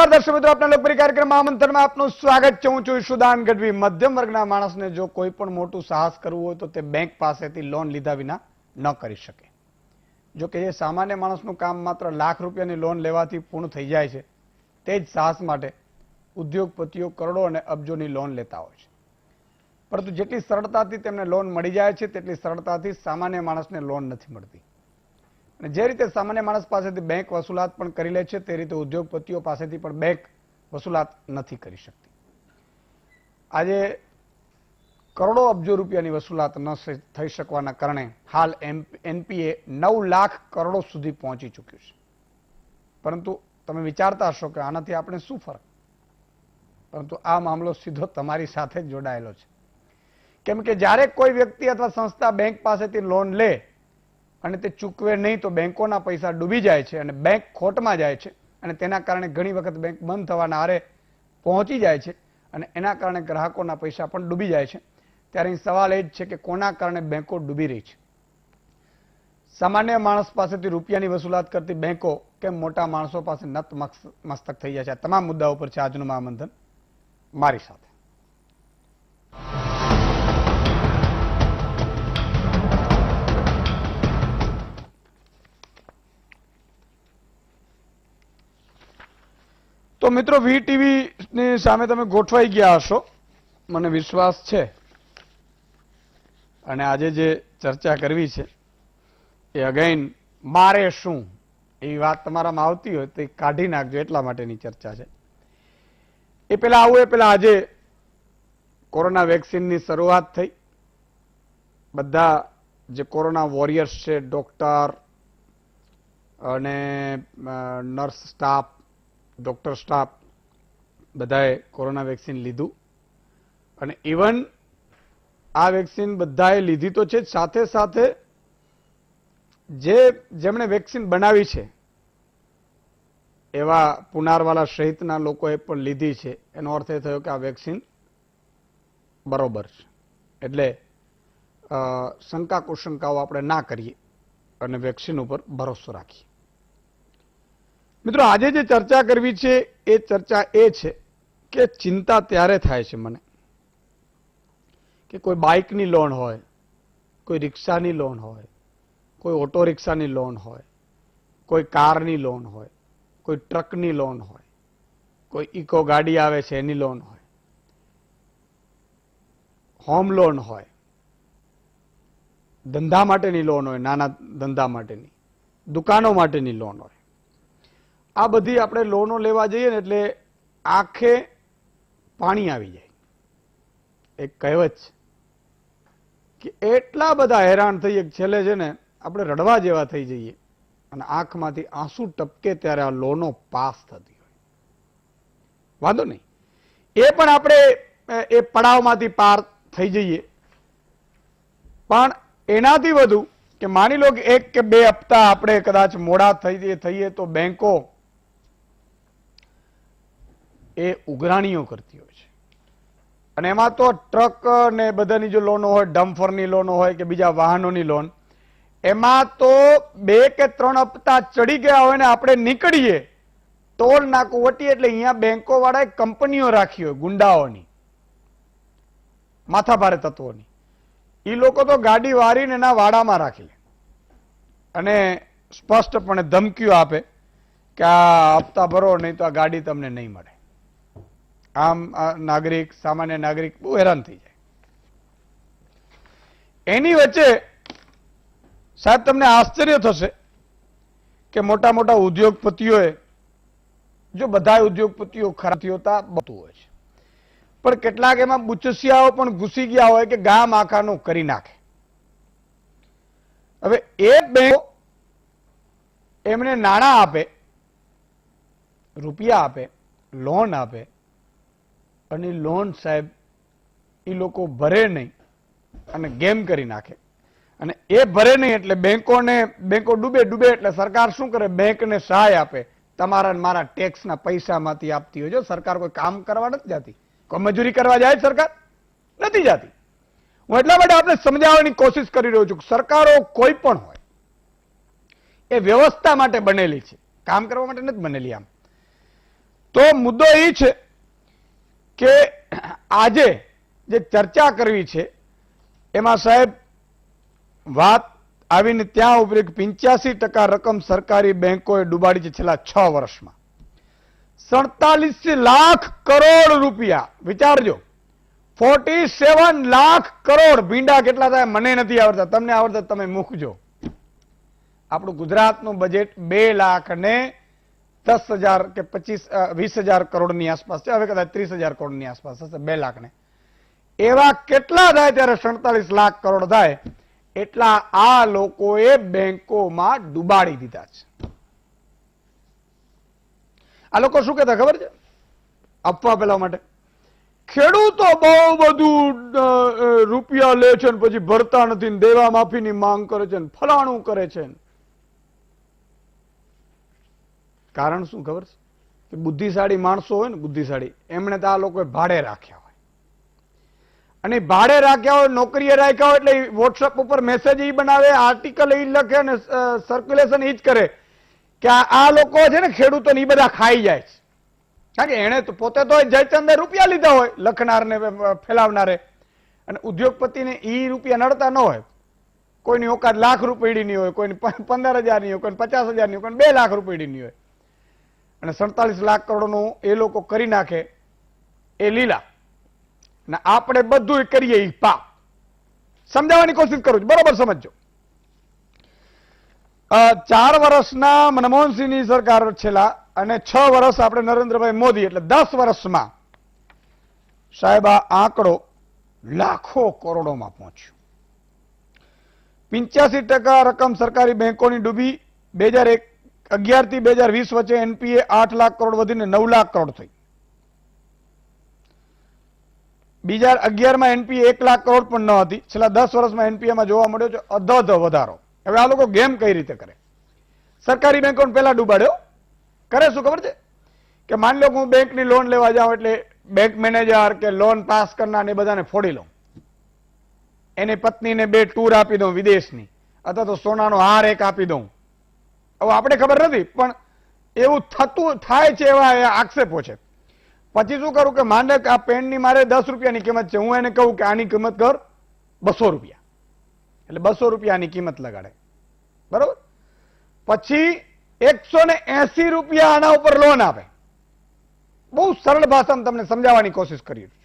નમસ્કાર દર્શક મિત્રો, આપના લોકપ્રિય કાર્યક્રમ આમંત્રણમાં આપનું સ્વાગત છે. હું છું સુદાન ગઢવી. મધ્યમ વર્ગના માણસને જો કોઈ પણ મોટું સાહસ કરવું હોય તો તે બેંક પાસેથી લોન લીધા વિના ન કરી શકે. જો કે એ સામાન્ય માણસનું કામ માત્ર લાખ રૂપિયાની લોન લેવાથી પૂર્ણ થઈ જાય છે, તે જ સાહસ માટે ઉદ્યોગપતિઓ કરોડો અને અબજોની લોન લેતા હોય છે. પરંતુ જેટલી સરળતાથી તેમને લોન મળી જાય છે તેટલી સરળતાથી સામાન્ય માણસને લોન નથી મળતી. અને જે રીતે સામાન્ય માણસ પાસેથી બેંક વસૂલાત પણ કરી લે છે તે રીતે ઉદ્યોગપતિઓ પાસેથી પણ બેંક વસૂલાત નથી કરી શકતી. આજે કરોડો અબજો રૂપિયાની વસૂલાત ન થઈ શકવાના કારણે હાલ એનપીએ 9 લાખ કરોડો સુધી પહોંચી ચૂક્યું છે. પરંતુ તમે વિચારતા હશો કે આનાથી આપણે શું ફરક? પરંતુ આ મામલો સીધો તમારી સાથે જ જોડાયેલો છે. કેમ કે જ્યારે કોઈ વ્યક્તિ અથવા સંસ્થા બેંક પાસેથી લોન લે અને તે ચૂકવે નહીં તો બેંકોના પૈસા ડૂબી જાય છે અને બેંક ખોટમાં જાય છે અને તેના કારણે ઘણી વખત બેંક બંધ થવાના આરે પહોંચી જાય છે અને એના કારણે ગ્રાહકોના પૈસા પણ ડૂબી જાય છે. ત્યારે અહીં સવાલ એ જ છે કે કોના કારણે બેંકો ડૂબી રહી છે? સામાન્ય માણસ પાસેથી રૂપિયાની વસૂલાત કરતી બેંકો કેમ મોટા માણસો પાસે નતમસ્તક થઈ જાય છે? આ તમામ મુદ્દાઓ પર છે આજનું મહામંથન મારી સાથે. તો મિત્રો, વીટીવી ની સામે તમે ગોઠવાઈ ગયા હશો, મને વિશ્વાસ છે. અને આજે જે ચર્ચા કરવી છે એ અગેન મારે શું એવી વાત તમારામાં આવતી હોય તો એ કાઢી નાખજો, એટલા માટેની ચર્ચા છે. એ પેલા આજે કોરોના વેક્સિનની શરૂઆત થઈ. બધા જે કોરોના વોરિયર્સ છે, ડોક્ટર અને નર્સ સ્ટાફ, ડોક્ટર સ્ટાફ, બધાએ કોરોના વેક્સિન લીધું. અને ઇવન આ વેક્સિન બધાએ લીધી તો છે, સાથે સાથે જેમણે વેક્સિન બનાવી છે એવા પુનારવાલા સહિતના લોકોએ પણ લીધી છે. એનો અર્થ એ થયો કે આ વેક્સિન બરોબર છે. એટલે શંકા કુશંકાઓ આપણે ના કરીએ અને વેક્સિન ઉપર ભરોસો રાખીએ. મિત્રો, આજે જે ચર્ચા કરવી છે એ ચર્ચા એ છે કે ચિંતા ત્યારે થાય છે મને કે કોઈ બાઇકની લોન હોય, કોઈ રિક્ષાની લોન હોય, કોઈ ઓટો રિક્ષાની લોન હોય, કોઈ કારની લોન હોય, કોઈ ટ્રકની લોન હોય, કોઈ ઇકો ગાડી આવે છે એની લોન હોય, હોમ લોન હોય, ધંધા માટેની લોન હોય, નાના ધંધા માટેની, દુકાનો માટેની લોન હોય. આ બધી આપણે લોનો લેવા જઈએ ને એટલે આંખે પાણી આવી જાય. એક કહેવત છે કે એટલા બધા હેરાન થઈએ છેલ્લે છે ને આપણે રડવા જેવા થઈ જઈએ અને આંખમાંથી આંસુ ટપકે ત્યારે આ લોનો પાસ થતી હોય. વાંધો નહીં, એ પણ આપણે એ પડાવમાંથી પાર થઈ જઈએ. પણ એનાથી વધુ કે માની લો કે 1 કે 2 હપ્તા આપણે કદાચ મોડા થઈએ તો બેંકો એ ઉઘરાણીઓ કરતી હોય છે. અને એમાં તો ટ્રક ને બધાની જો લોનો હોય, ડમ્ફરની લોનો હોય કે બીજા વાહનોની લોન, એમાં તો 2 કે 3 હપ્તા ચડી ગયા હોય ને આપણે નીકળીએ ટોલ નાકું વટીએ એટલે અહીંયા બેંકો વાળાએ કંપનીઓ રાખી હોય ગુંડાઓની, માથાભારે તત્વોની. એ લોકો તો ગાડી વારીને એના વાડામાં રાખી લે અને સ્પષ્ટપણે ધમકીઓ આપે કે આ હપ્તા ભરો નહીં તો આ ગાડી તમને નહીં મળે. આમ નાગરિક, સામાન્ય નાગરિક બહુ હેરાન થઈ જાય. એની વચ્ચે સાહેબ તમને આશ્ચર્ય થશે કે મોટા મોટા ઉદ્યોગપતિઓએ, જો બધા ઉદ્યોગપતિઓ ખરાબ હોતા બતું હોય છે, પણ કેટલાક એમાં બુચસિયાઓ પણ ઘૂસી ગયા હોય કે ગામ આખાનું કરી નાખે. હવે એ બેંકો એમને નાણાં આપે, રૂપિયા આપે, લોન આપે અને લોન સાહેબ એ લોકો ભરે નહીં અને ગેમ કરી નાખે. અને એ ભરે નહીં એટલે બેંકો ડૂબે એટલે સરકાર શું કરે? બેંકને સહાય આપે. તમારા મારા ટેક્સના પૈસામાંથી આપતી હોય. જો સરકાર કોઈ કામ કરવા નથી જતી, કોઈ મજૂરી કરવા જાય સરકાર નથી જતી. હું એટલા માટે આપણે સમજાવવાની કોશિશ કરી રહ્યો છું કે સરકારો કોઈ પણ હોય એ વ્યવસ્થા માટે બનેલી છે, કામ કરવા માટે નથી બનેલી. આમ તો મુદ્દો એ છે કે આજે જે ચર્ચા કરવી છે એમાં સાહેબ વાત આવીને ત્યાં ઉપર 85% રકમ સરકારી બેંકોએ ડૂબાડી છે છેલ્લા 6 વર્ષમાં. 47 લાખ કરોડ રૂપિયા. વિચારજો, 47 લાખ કરોડ. ભીંડા કેટલા થાય મને નથી આવડતા, તમને આવડતા તમે મૂકજો. આપણું ગુજરાતનું બજેટ 2,10,000 કે 20,000 કરોડની આસપાસ છે. હવે કદાચ 30,000 કરોડની આસપાસ હશે. 2 લાખ ને એવા કેટલા થાય ત્યારે 47 લાખ કરોડ થાય એટલા આ લોકોએ બેંકોમાં ડૂબાડી દીધા છે. આ લોકો શું કહેતા ખબર છે આપવા પેલા માટે? ખેડૂતો બહુ બધું રૂપિયા લે છે ને પછી ભરતા નથી ને દેવા માફીની માંગ કરે છે ને ફલાણું કરે છે. કારણ શું ખબર છે? કે બુદ્ધિશાળી માણસો હોય ને, બુદ્ધિશાળી, એમણે તો આ લોકોએ ભાડે રાખ્યા હોય. અને ભાડે રાખ્યા હોય, નોકરીએ રાખ્યા હોય એટલે વોટ્સઅપ ઉપર મેસેજ ઈ બનાવે, આર્ટિકલ ઈ લખે અને સર્ક્યુલેશન ઈ જ કરે કે આ લોકો છે ને ખેડૂતોને ઈ બધા ખાઈ જાય છે. કારણ કે એને તો પોતે તો જયચંદે રૂપિયા લીધા હોય, લખનારને ફેલાવનારે, અને ઉદ્યોગપતિને ઈ રૂપિયા નડતા ન હોય. કોઈની ઓકાત લાખ રૂપિયાની હોય, કોઈની 15,000ની હોય, કોઈની 50,000ની હોય, કોઈને 2 લાખ રૂપિયાની હોય. અને 47 લાખ કરોડનું એ લોકો કરી નાખે એ લીલા, ને આપણે બધું કરીએ એ પાપ. સમજાવવાની કોશિશ કરું છું, બરોબર સમજો. 4 વર્ષના મનમોહનસિંહની સરકાર છેલ્લા, અને 6 વર્ષ આપણે નરેન્દ્રભાઈ મોદી, એટલે 10 વર્ષમાં સાહેબ આ આંકડો લાખો કરોડોમાં પહોંચ્યો. 85% રકમ સરકારી બેંકોની ડૂબી. 2011 થી 2020 વચ્ચે એનપીએ 8 લાખ કરોડ વધીને 9 લાખ કરોડ થઈ. 2011 માં એનપીએ 1 લાખ કરોડ પણ ન હતી. છેલ્લા 10 વર્ષમાં એનપીએમાં જોવા મળ્યો છે અધધ વધારો. હવે આ લોકો ગેમ કઈ રીતે કરે? સરકારી બેંકોને પહેલા ડૂબાડ્યો. કરે શું ખબર છે? કે માની લો હું બેંકની લોન લેવા જાઉં એટલે બેંક મેનેજર કે લોન પાસ કરનાર એ બધાને ફોડી લઉં. એની પત્નીને 2 ટૂર આપી દઉં વિદેશની, અથવા તો સોનાનો હાર એક આપી દઉં. હવે આપણે ખબર નથી પણ એવું થતું થાય છે, એવા આક્ષેપો છે. પછી શું કરું કે માને કે આ પેનની મારે 10 રૂપિયાની કિંમત છે, હું એને કહું કે આની કિંમત કર 200 રૂપિયા, એટલે 200 રૂપિયાની કિંમત લગાડે. બરોબર? પછી 180 રૂપિયા આના ઉપર લોન આપે. બહુ સરળ ભાષામાં તમને સમજાવવાની કોશિશ કરી છું.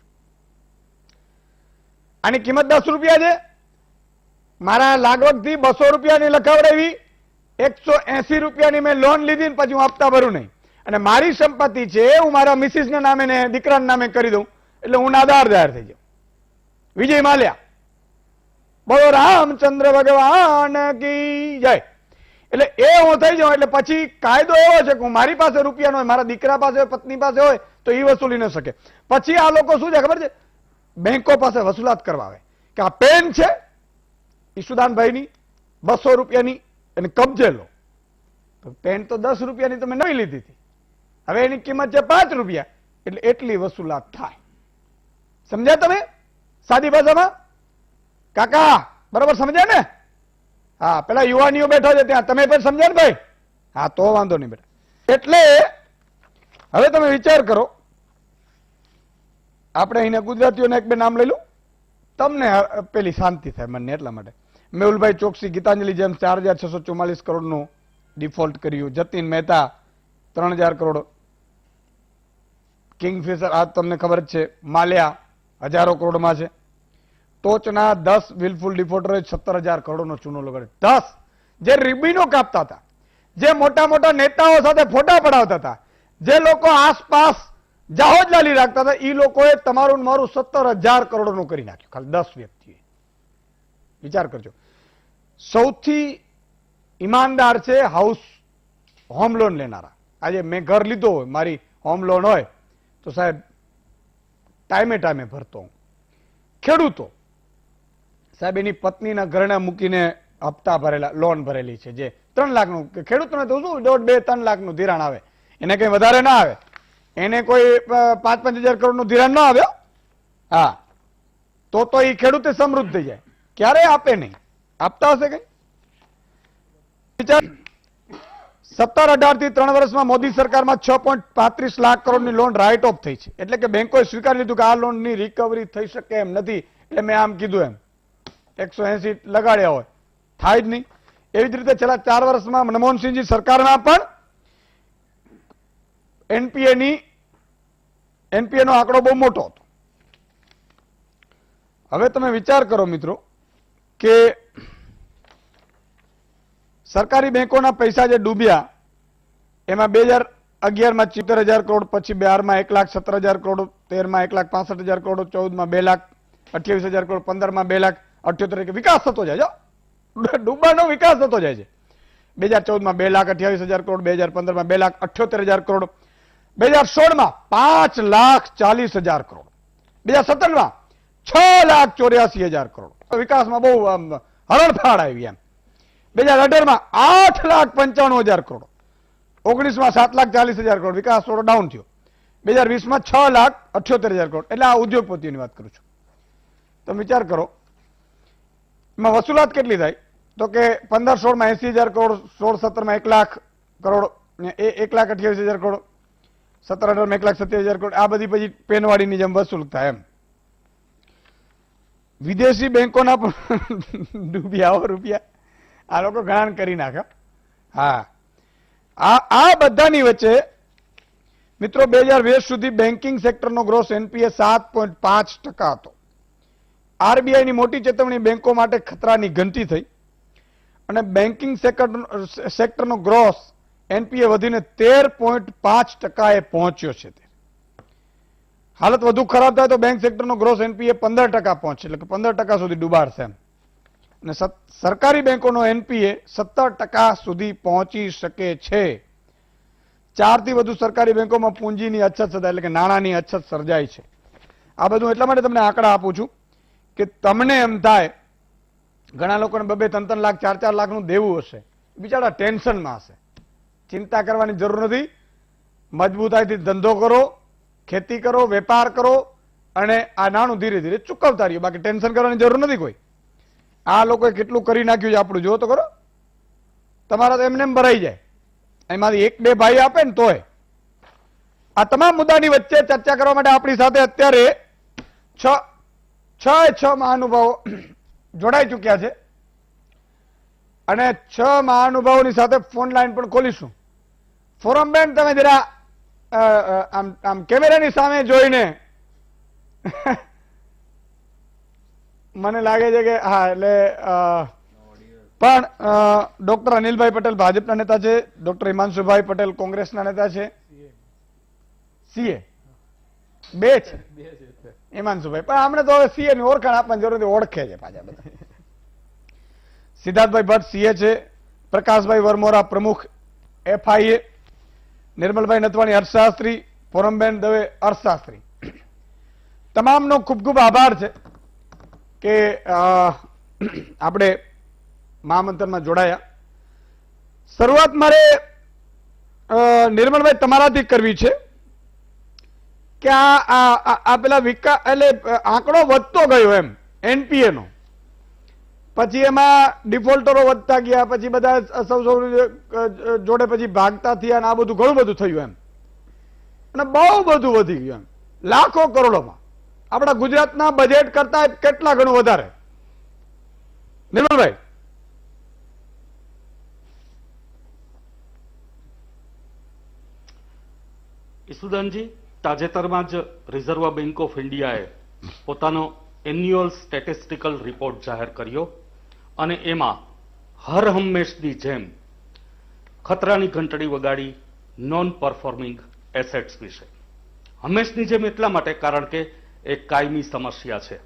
આની કિંમત 10 રૂપિયા છે, મારા લાગવગથી 200 રૂપિયાની લખાવડાવી, 180 રૂપિયાની મેં લોન લીધી, પછી હું હપ્તા ભરું નહીં. અને મારી સંપત્તિ છે, હું મારા મિસિસના નામે ને દીકરાના નામે કરી દઉં, એટલે હું નાદાર જાહેર થઈ જાઉં. વિજય માલ્યા, બોલો રામચંદ્ર ભગવાન કી જય. એટલે એ હું થઈ જાઉં એટલે પછી કાયદો એવો છે કે હું મારી પાસે રૂપિયા ન હોય, મારા દીકરા પાસે હોય, પત્ની પાસે હોય તો એ વસૂલી ન શકે. પછી આ લોકો શું છે ખબર છે? બેંકો પાસે વસૂલાત કરવા આવે કે આ પેન છે ઈશુદાનભાઈની 200 રૂપિયાની, એને કબજે લો. પેન તો 10 રૂપિયાની તમે નવી લીધી હતી, હવે એની કિંમત છે 5 રૂપિયા, એટલે એટલી વસૂલાત થાય. સમજ્યા તમે સાદી ભાષામાં? કાકા બરોબર સમજ્યા ને? હા, પેલા યુવાનીઓ બેઠા છે ત્યાં, તમે પણ સમજ્યા ને ભાઈ? હા, તો વાંધો નહીં બેટા. એટલે હવે તમે વિચાર કરો, આપણે અહીંયા ગુજરાતીઓને 1-2 નામ લઈ લઉં, તમને પેલી શાંતિ થાય મને, એટલા માટે. મેહુલભાઈ ચોકસી ગીતાંજલિ જેમ 4,644 કરોડનું ડિફોલ્ટ કર્યું. જતીન મહેતા 3,000 કરોડ. કિંગફિશર આ તમને ખબર જ છે. માલ્યા હજારો કરોડમાં છે. ટોચના 10 વિલફુલ ડિફોલ્ટરોએ 17,000 કરોડનો ચૂનો લગાડ્યો. 10 જે રિબીનો કાપતા હતા, જે મોટા મોટા નેતાઓ સાથે ફોટા પડાવતા હતા, જે લોકો આસપાસ જાહોજલાલી રાખતા હતા, એ લોકોએ તમારું મારું 17,000 કરોડનું કરી નાખ્યું, ખાલી 10 વ્યક્તિએ. વિચાર કરજો. સૌથી ઈમાનદાર છે હોમ લોન લેનારા. આજે મેં ઘર લીધો હોય, મારી હોમ લોન હોય તો સાહેબ ટાઈમે ટાઈમે ભરતો હું. ખેડૂતો સાહેબ એની પત્નીના ઘરને મૂકીને હપ્તા ભરેલા, લોન ભરેલી છે, જે 3 લાખનું. ખેડૂતોને તો શું 1.5-2-3 લાખનું ધિરાણ આવે, એને કઈ વધારે ના આવે, એને કોઈ 5-5 હજાર કરોડનું ધિરાણ ના આવ્યો. હા, તો એ ખેડૂતે સમૃદ્ધ થઈ જાય. ક્યારે આપે નહીં, આપતા હશે કઈ? 17-18 થી 3 વર્ષમાં મોદી સરકારમાં 6.35 લાખ કરોડની લોન રાઇટ ઓફ થઈ છે. એટલે કે બેંકોએ સ્વીકારી લીધું કે આ લોનની રિકવરી થઈ શકે એમ નથી, એટલે મેં આમ કીધું એમ 180 લગાડ્યા હોય, થાય જ નહીં. એવી જ રીતે છેલ્લા 4 વર્ષમાં મનમોહનસિંહજી સરકારમાં પણ એનપીએ નો આંકડો બહુ મોટો હતો. હવે તમે વિચાર કરો મિત્રો કે સરકારી બેંકોના પૈસા જે ડૂબ્યા એમાં 2011માં 70,000 કરોડ, પછી 12માં 1,17,000 કરોડ, 13માં 1,65,000 કરોડ, 14માં 2,28,000 કરોડ, 15માં 2,78,000. વિકાસ થતો જાય છે, ડૂબાનો વિકાસ થતો જાય છે. 2014માં 2,28,000 કરોડ, 2015માં 2,78,000 કરોડ, 2016માં 5,40,000 કરોડ, 2017માં 6,84,000 કરોડ. વિકાસમાં બહુ હરણફાળ આવી એમ. 2018માં 8,95,000 કરોડ, 19માં 7,40,000 કરોડ, વિકાસ થોડો ડાઉન થયો. 2020માં 6,78,000 કરોડ. એટલે આ ઉદ્યોગપતિઓની વાત કરું છું. તો વિચાર કરો એમાં વસૂલાત કેટલી થાય, તો કે 15-16માં 80,000 કરોડ, 16-17માં 1 લાખ કરોડ, 1,28,000 કરોડ, 17-18માં 1,27,000 કરોડ. આ બધી પછી પેનવાડીની જેમ વસૂલ થાય એમ. વિદેશી બેંકોના પણ ડૂબ્યા રૂપિયા, આ લોકો ઘણા કરી નાખે. હા, આ બધાની વચ્ચે મિત્રો 2020 સુધી બેન્કિંગ સેક્ટરનો ગ્રોસ એનપીએ 7.5% હતો. આરબીઆઈની મોટી ચેતવણી બેંકો માટે ખતરાની ઘંટી થઈ અને બેન્કિંગ સેક્ટરનો ગ્રોસ એનપીએ વધીને 13.5%એ પહોંચ્યો છે. હાલત વધુ ખરાબ થાય તો બેંક સેક્ટરનો ગ્રોસ એનપીએ 15% પહોંચે, એટલે કે 15% સુધી ડૂબાડશે એમ. અને સરકારી બેંકોનો એનપીએ 17% સુધી પહોંચી શકે છે. 4 થી વધુ સરકારી બેંકોમાં પૂંજીની અછત સર્જાય, એટલે કે નાણાંની અછત સર્જાય છે. આ બધું એટલા માટે તમને આંકડા આપું છું કે તમને એમ થાય ઘણા લોકોને 2-3 લાખ 4-4 લાખનું દેવું હશે, બિચારા ટેન્શનમાં હશે. ચિંતા કરવાની જરૂર નથી. મજબૂતાઈથી ધંધો કરો, ખેતી કરો, વેપાર કરો અને આ નાણું ધીરે ધીરે ચૂકવતા રહ્યો. બાકી ટેન્શન કરવાની જરૂર નથી કોઈ. આ લોકોએ કેટલું કરી નાખ્યું છે આપણું જો તો કરો. તમારા તો એમને એમ ભરાઈ જાય, એમાંથી 1-2 ભાઈ આપે ને તોય. આ તમામ મુદ્દાની વચ્ચે ચર્ચા કરવા માટે આપણી સાથે અત્યારે 6 મહાનુભાવો જોડાઈ ચુક્યા છે અને 6 મહાનુભાવોની સાથે ફોન લાઈન પણ ખોલીશું. ફોરમ બેન, તમે જરા આમ કેમેરાની સામે જોઈને મને લાગે છે કે હા, એટલે પણ ડોક્ટર અનિલભાઈ પટેલ ભાજપના નેતા છે, ડોક્ટર હિમાંશુભાઈ પટેલ કોંગ્રેસના નેતા છે, સીએ 2 છે, હિમાંશુભાઈ. પણ આપણે તો હવે સીએ ની ઓળખાણ આપવાની જરૂર નથી, ઓળખે છે પાછા બધા. સિદ્ધાર્થભાઈ ભટ્ટ સીએ છે, પ્રકાશભાઈ વરમોરા પ્રમુખ એફઆઈએ, નિર્મલભાઈ નથવાણી અર્થશાસ્ત્રી, પૂનમબેન દવે અર્થશાસ્ત્રી. તમામનો ખૂબ ખૂબ આભાર છે કે આપણે મહામંથનમાં જોડાયા. શરૂઆત મારે નિર્મલભાઈ તમારાથી કરવી છે કે આ પેલા એટલે આંકડો વધતો ગયો એમ એનપીએ નો, પછી એમાં ડિફોલ્ટરો વધતા ગયા, પછી બધા સૌ જોડે પછી ભાગતા થયા અને આ બધું ઘણું બધું થયું એમ, અને બહુ બધું વધી ગયું એમ, લાખો કરોડોમાં. આપણા ગુજરાતના બજેટ કરતા કેટલા ઘણું વધારે. નિર્મલભાઈ, ઈસુદાનજી, તાજેતરમાં જ રિઝર્વ બેંક ઓફ ઇન્ડિયાએ પોતાનો એન્યુઅલ સ્ટેટિસ્ટિકલ રિપોર્ટ જાહેર કર્યો અને એમાં હર હંમેશની જેમ ખતરાની ઘંટડી વગાડી નોન પરફોર્મિંગ એસેટ્સ વિશે. હંમેશની જેમ એટલા માટે કારણ કે એ કાયમી સમસ્યા છે,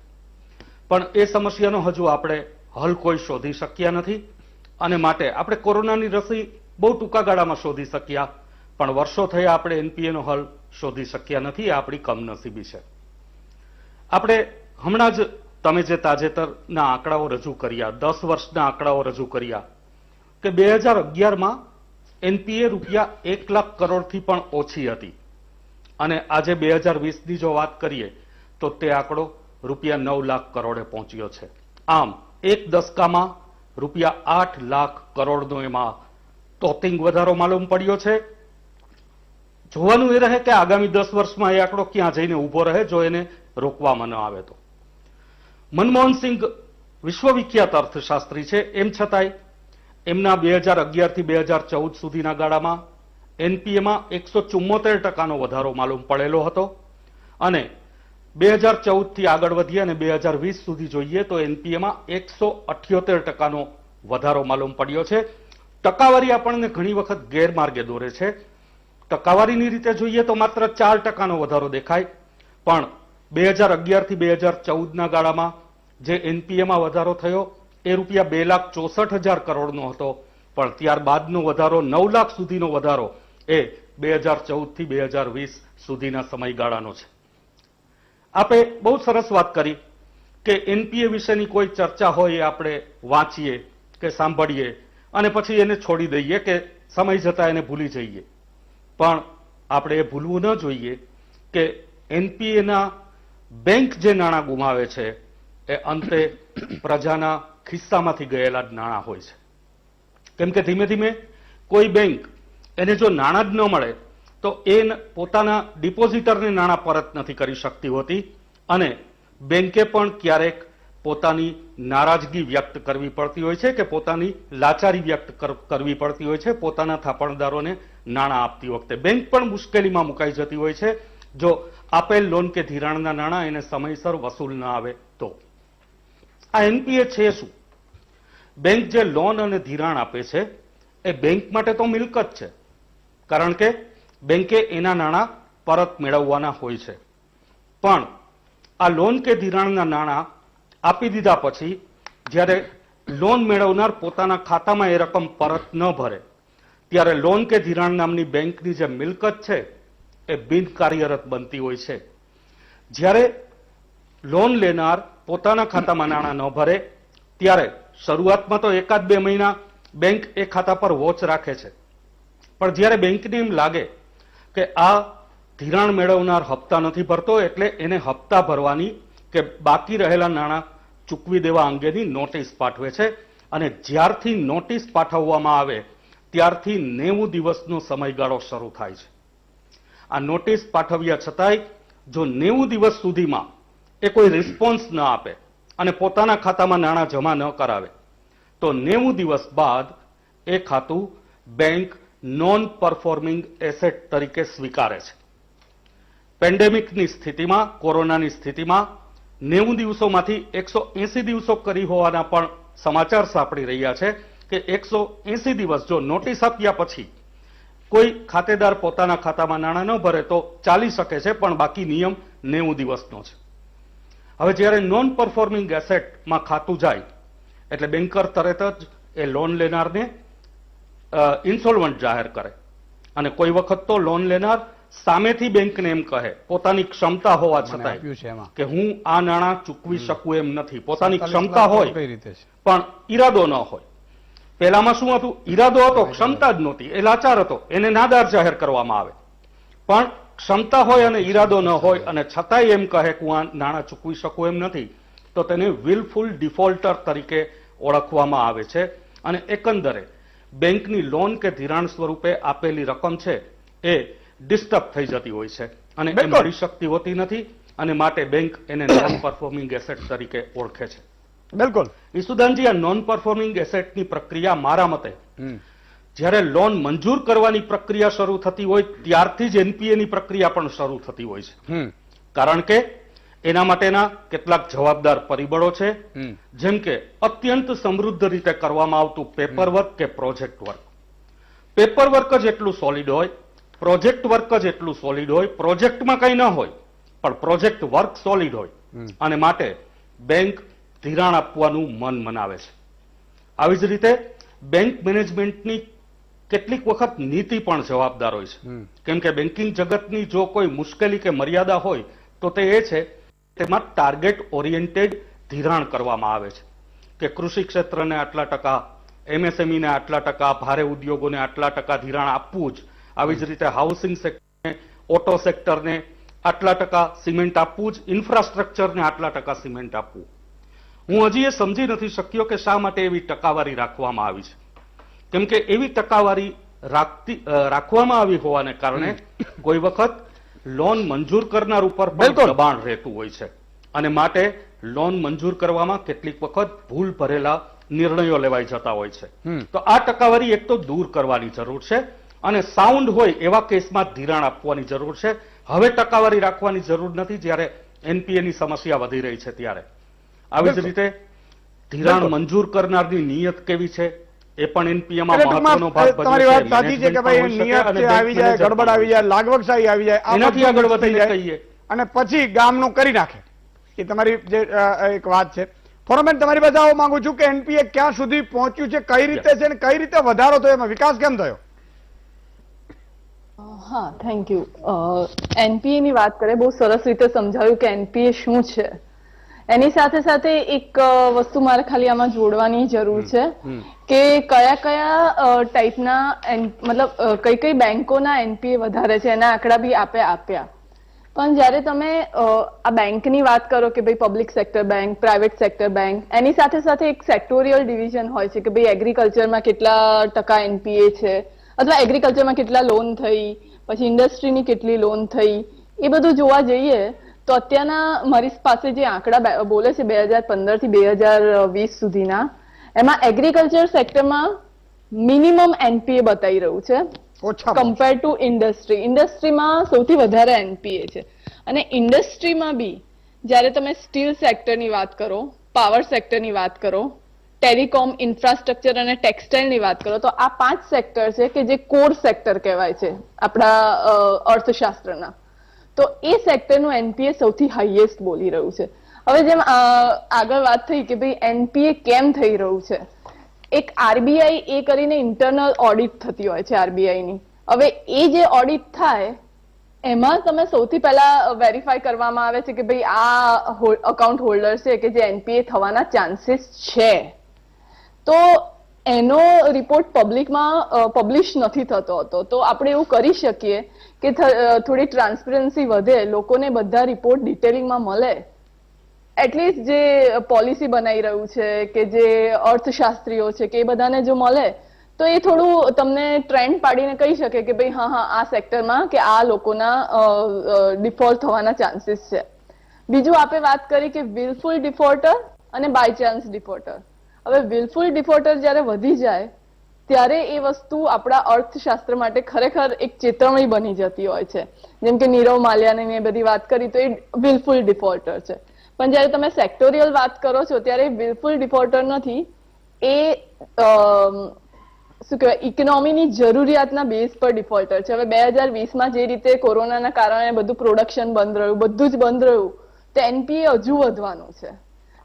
પણ એ સમસ્યાનો હજુ આપણે હલ કોઈ શોધી શક્યા નથી અને માટે આપણે કોરોનાની રસી બહુ ટૂંકા ગાળામાં શોધી શક્યા, પણ વર્ષો થયા આપણે એનપીએનો હલ શોધી શક્યા નથી. આ આપણી કમનસીબી છે. આપણે હમણાં જ તમે જે તાજેતરના આંકડાઓ રજૂ કર્યા, 10 વર્ષના આંકડાઓ રજૂ કર્યા કે 2011માં એનપીએ રૂપિયા 1 લાખ કરોડથી પણ ઓછી હતી અને આજે 2020ની જો વાત કરીએ તો તે આંકડો રૂપિયા 9 લાખ કરોડે પહોંચ્યો છે. આમ એક દશકામાં રૂપિયા 8 લાખ કરોડનો એમાં તોતિંગ વધારો માલુમ પડ્યો છે. જોવાનું એ રહે કે આગામી 10 વર્ષમાં એ આંકડો ક્યાં જઈને ઊભો રહે જો એને રોકવામાં ન આવે તો. મનમોહનસિંહ વિશ્વવિખ્યાત અર્થશાસ્ત્રી છે, એમ છતાંય એમના 2011 થી 2014 સુધીના ગાળામાં એનપીએમાં 174% વધારો માલુમ પડેલો હતો અને 2014 થી આગળ વધીએ અને 2020 સુધી જોઈએ તો એનપીએમાં 178% વધારો માલુમ પડ્યો છે. ટકાવારી આપણને ઘણી વખત ગેરમાર્ગે દોરે છે. ટકાવારીની રીતે જોઈએ તો માત્ર 4% વધારો દેખાય, પણ 2011 થી 2014ના ગાળામાં જે એનપીએમાં વધારો થયો એ રૂપિયા 2,64,000 કરોડનો હતો, પણ ત્યારબાદનો વધારો 9 લાખ સુધીનો વધારો એ 2014 થી 2020 સુધીના સમયગાળાનો છે. આપે બહુ સરસ વાત કરી કે એનપીએ વિશેની કોઈ ચર્ચા હોય એ આપણે વાંચીએ કે સાંભળીએ અને પછી એને છોડી દઈએ કે સમય જતા એને ભૂલી જઈએ. પણ આપણે એ ભૂલવું ન જોઈએ કે એનપીએના બેંક જે નાણાં ગુમાવે છે એ અંતે પ્રજાના ખિસ્સામાંથી ગયેલા જ નાણાં હોય છે. કેમ કે ધીમે ધીમે કોઈ બેંક એને જો નાણાં જ ન મળે તો એ પોતાના ડિપોઝિટરને નાણાં પરત નથી કરી શકતી હોતી અને બેંકે પણ ક્યારેક પોતાની નારાજગી વ્યક્ત કરવી પડતી હોય છે કે પોતાની લાચારી વ્યક્ત કરવી પડતી હોય છે પોતાના થાપણદારોને નાણાં આપતી વખતે. બેંક પણ મુશ્કેલીમાં મુકાઈ જતી હોય છે જો આપેલ લોન કે ધિરાણના નાણાં એને સમયસર વસૂલ ન આવે તો. આ એનપીએ છે શું? બેંક જે લોન અને ધિરાણ આપે છે એ બેંક માટે તો મિલકત છે, કારણ કે બેંકે એના નાણાં પરત મેળવવાના હોય છે. પણ આ લોન કે ધિરાણના નાણાં આપી દીધા પછી જ્યારે લોન મેળવનાર પોતાના ખાતામાં એ રકમ પરત ન ભરે ત્યારે લોન કે ધિરાણ નામની બેંકની જે મિલકત છે એ બિનકાર્યરત બનતી હોય છે. જ્યારે લોન લેનાર પોતાના ખાતામાં નાણાં ન ભરે ત્યારે શરૂઆતમાં તો 1-2 મહિના બેંક એ ખાતા પર વોચ રાખે છે, પણ જ્યારે બેંકને એમ લાગે કે આ ધિરાણ મેળવનાર હપ્તા નથી ભરતો એટલે એને હપ્તા ભરવાની કે બાકી રહેલા નાણાં ચૂકવી દેવા અંગેની નોટિસ પાઠવે છે અને જ્યારથી નોટિસ પાઠવવામાં આવે ત્યારથી 90 દિવસનો સમયગાળો શરૂ થાય છે. આ નોટિસ પાઠવ્યા છતાંય જો 90 દિવસ સુધીમાં એ કોઈ રિસ્પોન્સ ન આપે અને પોતાના ખાતામાં નાણાં જમા ન કરાવે તો 90 દિવસ બાદ એ ખાતું બેંક નોન પરફોર્મિંગ એસેટ તરીકે સ્વીકારે છે. પેન્ડેમિકની સ્થિતિમાં, કોરોનાની સ્થિતિમાં 90 દિવસોમાંથી 180 દિવસો કરી હોવાના પણ સમાચાર સાંપડી રહ્યા છે કે 180 દિવસ જો નોટિસ આપ્યા પછી કોઈ ખાતેદાર પોતાના ખાતામાં નાણાં ન ભરે તો ચાલી શકે છે, પણ બાકી નિયમ 90 દિવસનો છે. હવે જ્યારે નોન પરફોર્મિંગ એસેટમાં ખાતું જાય એટલે બેન્કર તરત જ એ લોન લેનારને ઇન્સોલ્વન્ટ જાહેર કરે અને કોઈ વખત તો લોન લેનાર સામેથી બેંકને એમ કહે પોતાની ક્ષમતા હોવા છતાંય કે હું આ નાણાં ચૂકવી શકું એમ નથી. પોતાની ક્ષમતા હોય પણ ઈરાદો ન હોય. પહેલામાં શું હતું? ઈરાદો હતો, ક્ષમતા જ નહોતી, એ લાચાર હતો, એને નાદાર જાહેર કરવામાં આવે. પણ ક્ષમતા હોય અને ઈરાદો ન હોય અને છતાંય એમ કહે કે હું આ નાણાં ચૂકવી શકું એમ નથી તો તેને વિલફુલ ડિફોલ્ટર તરીકે ઓળખવામાં આવે છે અને એકંદરે બેંકની લોન કે ધિરાણ સ્વરૂપે આપેલી રકમ છે એ ડિસ્ટર્બ થઈ જતી હોય છે અને એ મળી શકતી હોતી નથી અને માટે બેંક એને નોન પરફોર્મિંગ એસેટ તરીકે ઓળખે છે. બિલકુલ ઈસુદાનજી, આ નોન પરફોર્મિંગ એસેટની પ્રક્રિયા મારા મતે જ્યારે લોન મંજૂર કરવાની પ્રક્રિયા શરૂ થતી હોય ત્યારથી જ એનપીએની પ્રક્રિયા પણ શરૂ થતી હોય છે. કારણ કે એના માટેના કેટલાક જવાબદાર પરિબળો છે, જેમ કે અત્યંત સમૃદ્ધ રીતે કરવામાં આવતું પેપર વર્ક કે પ્રોજેક્ટ વર્ક. પેપર વર્ક જ એટલું સોલિડ હોય, પ્રોજેક્ટ વર્ક જ એટલું સોલિડ હોય, પ્રોજેક્ટમાં કંઈ ન હોય પણ પ્રોજેક્ટ વર્ક સોલિડ હોય અને માટે બેંક ધિરાણ આપવાનું મન મનાવે છે. આવી જ રીતે બેંક મેનેજમેન્ટની કેટલીક વખત નીતિ પણ જવાબદાર હોય છે. કેમ કે બેન્કિંગ જગતની જો કોઈ મુશ્કેલી કે મર્યાદા હોય તો તે એ છે તેમાં ટાર્ગેટ ઓરિએન્ટેડ ધિરાણ કરવામાં આવે છે કે કૃષિ ક્ષેત્રને આટલા ટકા, એમએસએમઈને આટલા ટકા, ભારે ઉદ્યોગોને આટલા ટકા ધિરાણ આપવું જ, આવી જ રીતે હાઉસિંગ સેક્ટરને, ઓટો સેક્ટરને આટલા ટકા સિમેન્ટ આપવું જ, ઇન્ફ્રાસ્ટ્રક્ચરને આટલા ટકા સિમેન્ટ આપવું. હું હજી એ સમજી નથી શક્યો કે શા માટે એવી ટકાવારી રાખવામાં આવી છે. કેમ કે એવી ટકાવારી રાખવામાં આવી હોવાને કારણે કોઈ વખત લોન મંજૂર કરનાર ઉપર પણ બિલકુલ. દબાણ રહેતું હોય છે અને માટે લોન મંજૂર કરવામાં કેટલીક વખત ભૂલ ભરેલા નિર્ણયો લેવાઈ જતા હોય છે. તો આ ટકાવારી એક તો દૂર કરવાની જરૂર છે અને સાઉન્ડ હોય એવા કેસમાં ધિરાણ આપવાની જરૂર છે. હવે ટકાવારી રાખવાની જરૂર નથી જ્યારે એનપીએ ની સમસ્યા વધી રહી છે ત્યારે. આવી જ રીતે ધિરાણ મંજૂર કરનારની નિયત કેવી છે એ પણ એનપીએ માં એટલે મહત્વનો ટૂંકમાં ભાગ તમારી ભજવે વાત છે. સાચી છે કે ભાઈ મેનેજમેન્ટ પણ હોઈ નિયત શકે છે, અને આવી બેંક જાય, મેનેજર ગડબડ પણ આવી હોઈ જાય, લાગવગસાઈ આવી જાય, આ એનાથી બધું આગળ mix થઈ વધીને જાય કહીએ. અને પછી ગામનું કરી નાખે. એ તમારી જે એક વાત છે. ફોરમેન, તમારી પાસે આવવા માંગુ છું કે એનપીએ ક્યાં સુધી પહોંચ્યું છે, કઈ રીતે છે અને કઈ રીતે વધારો થયો, એમાં વિકાસ કેમ થયો? હા, થેન્ક યુ. એનપીએ ની વાત કરીએ, બહુ સરસ રીતે સમજાવ્યું કે એનપીએ શું છે. એની સાથે સાથે એક વસ્તુ મારે ખાલી આમાં જોડવાની જરૂર છે કે કયા કયા ટાઈપના મતલબ કઈ કઈ બેંકોના એનપીએ વધારે છે એના આંકડા બી આપ્યા. પણ જ્યારે તમે આ બેંકની વાત કરો કે ભાઈ public sector bank, private sector bank, એની સાથે સાથે એક સેક્ટોરિયલ ડિવિઝન હોય છે કે ભાઈ એગ્રીકલ્ચરમાં કેટલા ટકા એનપીએ છે અથવા એગ્રીકલ્ચરમાં કેટલા લોન થઈ, પછી ઇન્ડસ્ટ્રીની કેટલી લોન થઈ, એ બધું જોવા જઈએ તો અત્યારના મારી પાસે જે આંકડા બોલે છે 2015 થી 2020 સુધીના, એમાં એગ્રીકલ્ચર સેક્ટરમાં મિનિમમ એનપીએ બતાવી રહ્યું છે કમ્પેર ટુ ઇન્ડસ્ટ્રી. ઇન્ડસ્ટ્રીમાં સૌથી વધારે એનપીએ છે અને ઇન્ડસ્ટ્રીમાં બી જ્યારે તમે સ્ટીલ સેક્ટરની વાત કરો, પાવર સેક્ટરની વાત કરો, ટેલિકોમ, ઇન્ફ્રાસ્ટ્રક્ચર અને ટેક્સટાઇલની વાત કરો તો આ 5 સેક્ટર છે કે જે કોર સેક્ટર કહેવાય છે આપણા અર્થશાસ્ત્રના. તો એ સેક્ટરનું એનપીએ સૌથી હાઈએસ્ટ બોલી રહ્યું છે. હવે જેમ આગળ વાત થઈ કે ભાઈ એનપીએ કેમ થઈ રહ્યું છે, એક આરબીઆઈ એ કરીને ઇન્ટરનલ ઓડિટ થતી હોય છે આરબીઆઈની. હવે એ જે ઓડિટ થાય એમાં તમે સૌથી પહેલા વેરીફાઈ કરવામાં આવે છે કે ભાઈ આ અકાઉન્ટ હોલ્ડર છે કે જે એનપીએ થવાના ચાન્સીસ છે. તો એનો રિપોર્ટ પબ્લિકમાં પબ્લિશ નથી થતો હતો. તો આપણે એવું કરી શકીએ કે થોડી ટ્રાન્સપરન્સી વધે, લોકોને બધા રિપોર્ટ ડિટેલિંગમાં મળે. એટલીસ્ટ જે પોલિસી બનાવી રહ્યું છે કે જે અર્થશાસ્ત્રીઓ છે કે એ બધાને જો મળે તો એ થોડું તમને ટ્રેન્ડ પાડીને કહી શકે કે ભાઈ હા આ સેક્ટરમાં કે આ લોકોના ડિફોલ્ટ થવાના ચાન્સીસ છે. બીજું આપણે વાત કરી કે વિલફુલ ડિફોલ્ટર અને બાય ચાન્સ ડિફોલ્ટર. હવે વિલફુલ ડિફોલ્ટર જ્યારે વધી જાય ત્યારે એ વસ્તુ આપણા અર્થશાસ્ત્ર માટે ખરેખર એક ચેતવણી બની જતી હોય છે. જેમ કે નીરવ માલ્યાની એ બધી વાત કરી તો એ વિલફુલ ડિફોલ્ટર છે. પણ જ્યારે તમે સેક્ટોરિયલ વાત કરો છો ત્યારે વિલફુલ ડિફોલ્ટર નથી, એ શું કહેવાય ઇકોનોમીની જરૂરિયાતના બેઝ પર ડિફોલ્ટર છે. હવે 2020માં જે રીતે કોરોનાના કારણે બધું પ્રોડક્શન બંધ રહ્યું, બધું જ બંધ રહ્યું, તો એનપીએ હજુ વધવાનું છે.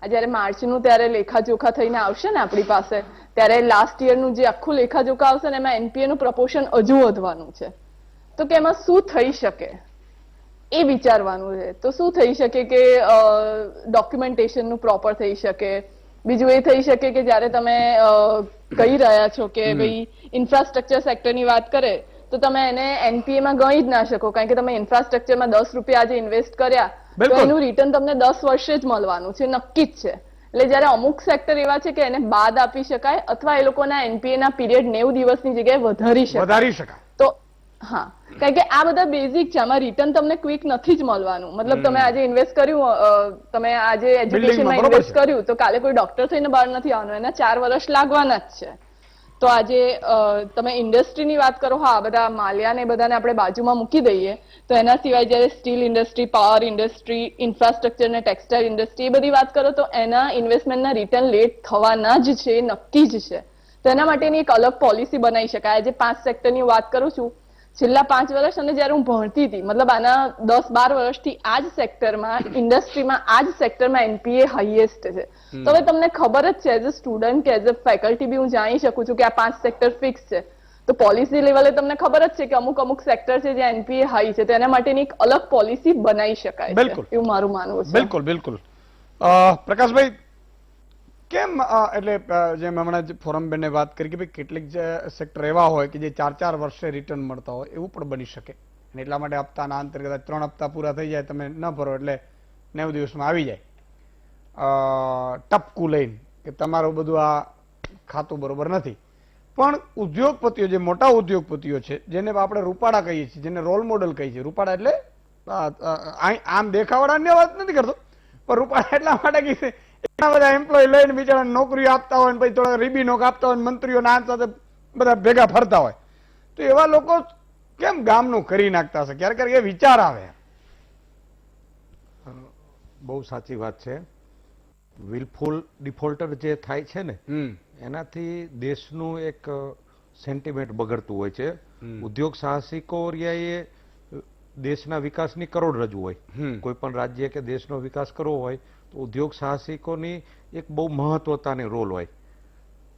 આ જયારે માર્ચનું ત્યારે લેખાજોખા થઈને આવશે ને આપણી પાસે, ત્યારે લાસ્ટ યરનું જે આખું લેખાજોખા આવશે ને એમાં એનપીએ નું પ્રપોર્શન હજુ વધવાનું છે. તો કે એમાં શું થઈ શકે એ વિચારવાનું છે. તો શું થઈ શકે કે ડોક્યુમેન્ટેશનનું પ્રોપર થઈ શકે. બીજું એ થઈ શકે કે જ્યારે તમે કહી રહ્યા છો કે ભાઈ ઇન્ફ્રાસ્ટ્રક્ચર સેક્ટરની વાત કરે તો તમે એને એનપીએ માં ગણી જ ના શકો, કારણ કે તમે ઇન્ફ્રાસ્ટ્રક્ચરમાં 10 રૂપિયા આજે ઇન્વેસ્ટ કર્યા તો એનું રિટર્ન તમને 10 વર્ષે જ મળવાનું છે, નક્કી જ છે. એટલે જયારે અમુક સેક્ટર એવા છે કે એને બાદ આપી શકાય અથવા એ લોકોના એનપીએ ના પીરિયડ 90 દિવસની જગ્યાએ વધારી શકાય. તો હા, કારણ કે આ બધા બેઝિક છે, આમાં રિટર્ન તમને ક્વિક નથી જ મળવાનું. મતલબ તમે આજે ઇન્વેસ્ટ કર્યું, તમે આજે એજ્યુકેશનમાં ઇન્વેસ્ટ કર્યું તો કાલે કોઈ ડોક્ટર થઈને બહાર નથી આવવાનું, એના 4 વર્ષ લાગવાના જ છે. તો આજે તમે ઇન્ડસ્ટ્રીની વાત કરો, હા બધા માલ્યા ને બધાને આપણે બાજુમાં મૂકી દઈએ તો એના સિવાય જયારે steel industry, power industry, infrastructure ને ટેક્સટાઇલ ઇન્ડસ્ટ્રી એ બધી વાત કરો તો એના ઇન્વેસ્ટમેન્ટના રિટર્ન લેટ થવાના જ છે, નક્કી જ છે. તો એના માટેની એક અલગ પોલિસી બનાવી શકાય. આજે 5 સેક્ટરની વાત કરું છું, છેલ્લા 5 વર્ષ અને જયારે હું ભણતી હતી, મતલબ આના 10-12 વર્ષથી આ જ સેક્ટરમાં, ઇન્ડસ્ટ્રીમાં આ જ સેક્ટરમાં એનપીએ હાઈએસ્ટ છે. તો હવે તમને ખબર જ છે, એઝ અ સ્ટુડન્ટ કે એઝ અ ફેકલ્ટી બી હું જાણી શકું છું કે આ 5 સેક્ટર ફિક્સ છે. તો પોલિસી લેવલે તમને ખબર જ છે કે અમુક સેક્ટર છે જ્યાં એનપીએ હાઈ છે, તો એના માટેની એક અલગ પોલિસી બનાવી શકાય છે, એવું મારું માનવું છે. બિલકુલ બિલકુલ. પ્રકાશભાઈ, કેમ એટલે જેમ હમણાં ફોરમ બેને વાત કરી કે ભાઈ કેટલીક સેક્ટર એવા હોય કે જે 4-4 વર્ષે રિટર્ન મળતા હોય, એવું પણ બની શકે અને એટલા માટે હપ્તાના અંતર કદાચ 3 હપ્તા પૂરા થઈ જાય, તમે ન ભરો એટલે 90 દિવસમાં આવી જાય ટપકું લઈને કે તમારું બધું આ ખાતું બરોબર નથી. પણ ઉદ્યોગપતિઓ, જે મોટા ઉદ્યોગપતિઓ છે, જેને આપણે રૂપાડા કહીએ છીએ, જેને રોલ મોડલ કહીએ છીએ, રૂપાડા એટલે આમ દેખાવાળાની વાત નથી કરતો, પણ રૂપાડા એટલા માટે કે એટલા બધા એમ્પ્લોય લઈને બિચારા નોકરીઓ આપતા હોય ને પછી થોડા રીબીનો આપતા હોય, મંત્રીઓ ના સાથે બધા ભેગા ફરતા હોય, તો એવા લોકો કેમ ગામનું કરી નાખતા હશે? ક્યારેક ક્યારેક એ વિચાર આવે. બહુ સાચી વાત છે. વિલફુલ ડિફોલ્ટર જે થાય છે ને એનાથી દેશનું એક સેન્ટિમેન્ટ બગડતું હોય છે. ઉદ્યોગ સાહસિકો એ દેશના વિકાસની કરોડરજ્જુ હોય. કોઈ પણ રાજ્ય કે દેશનો વિકાસ કરવો હોય તો ઉદ્યોગ સાહસિકોની એક બહુ મહત્વતાની રોલ હોય.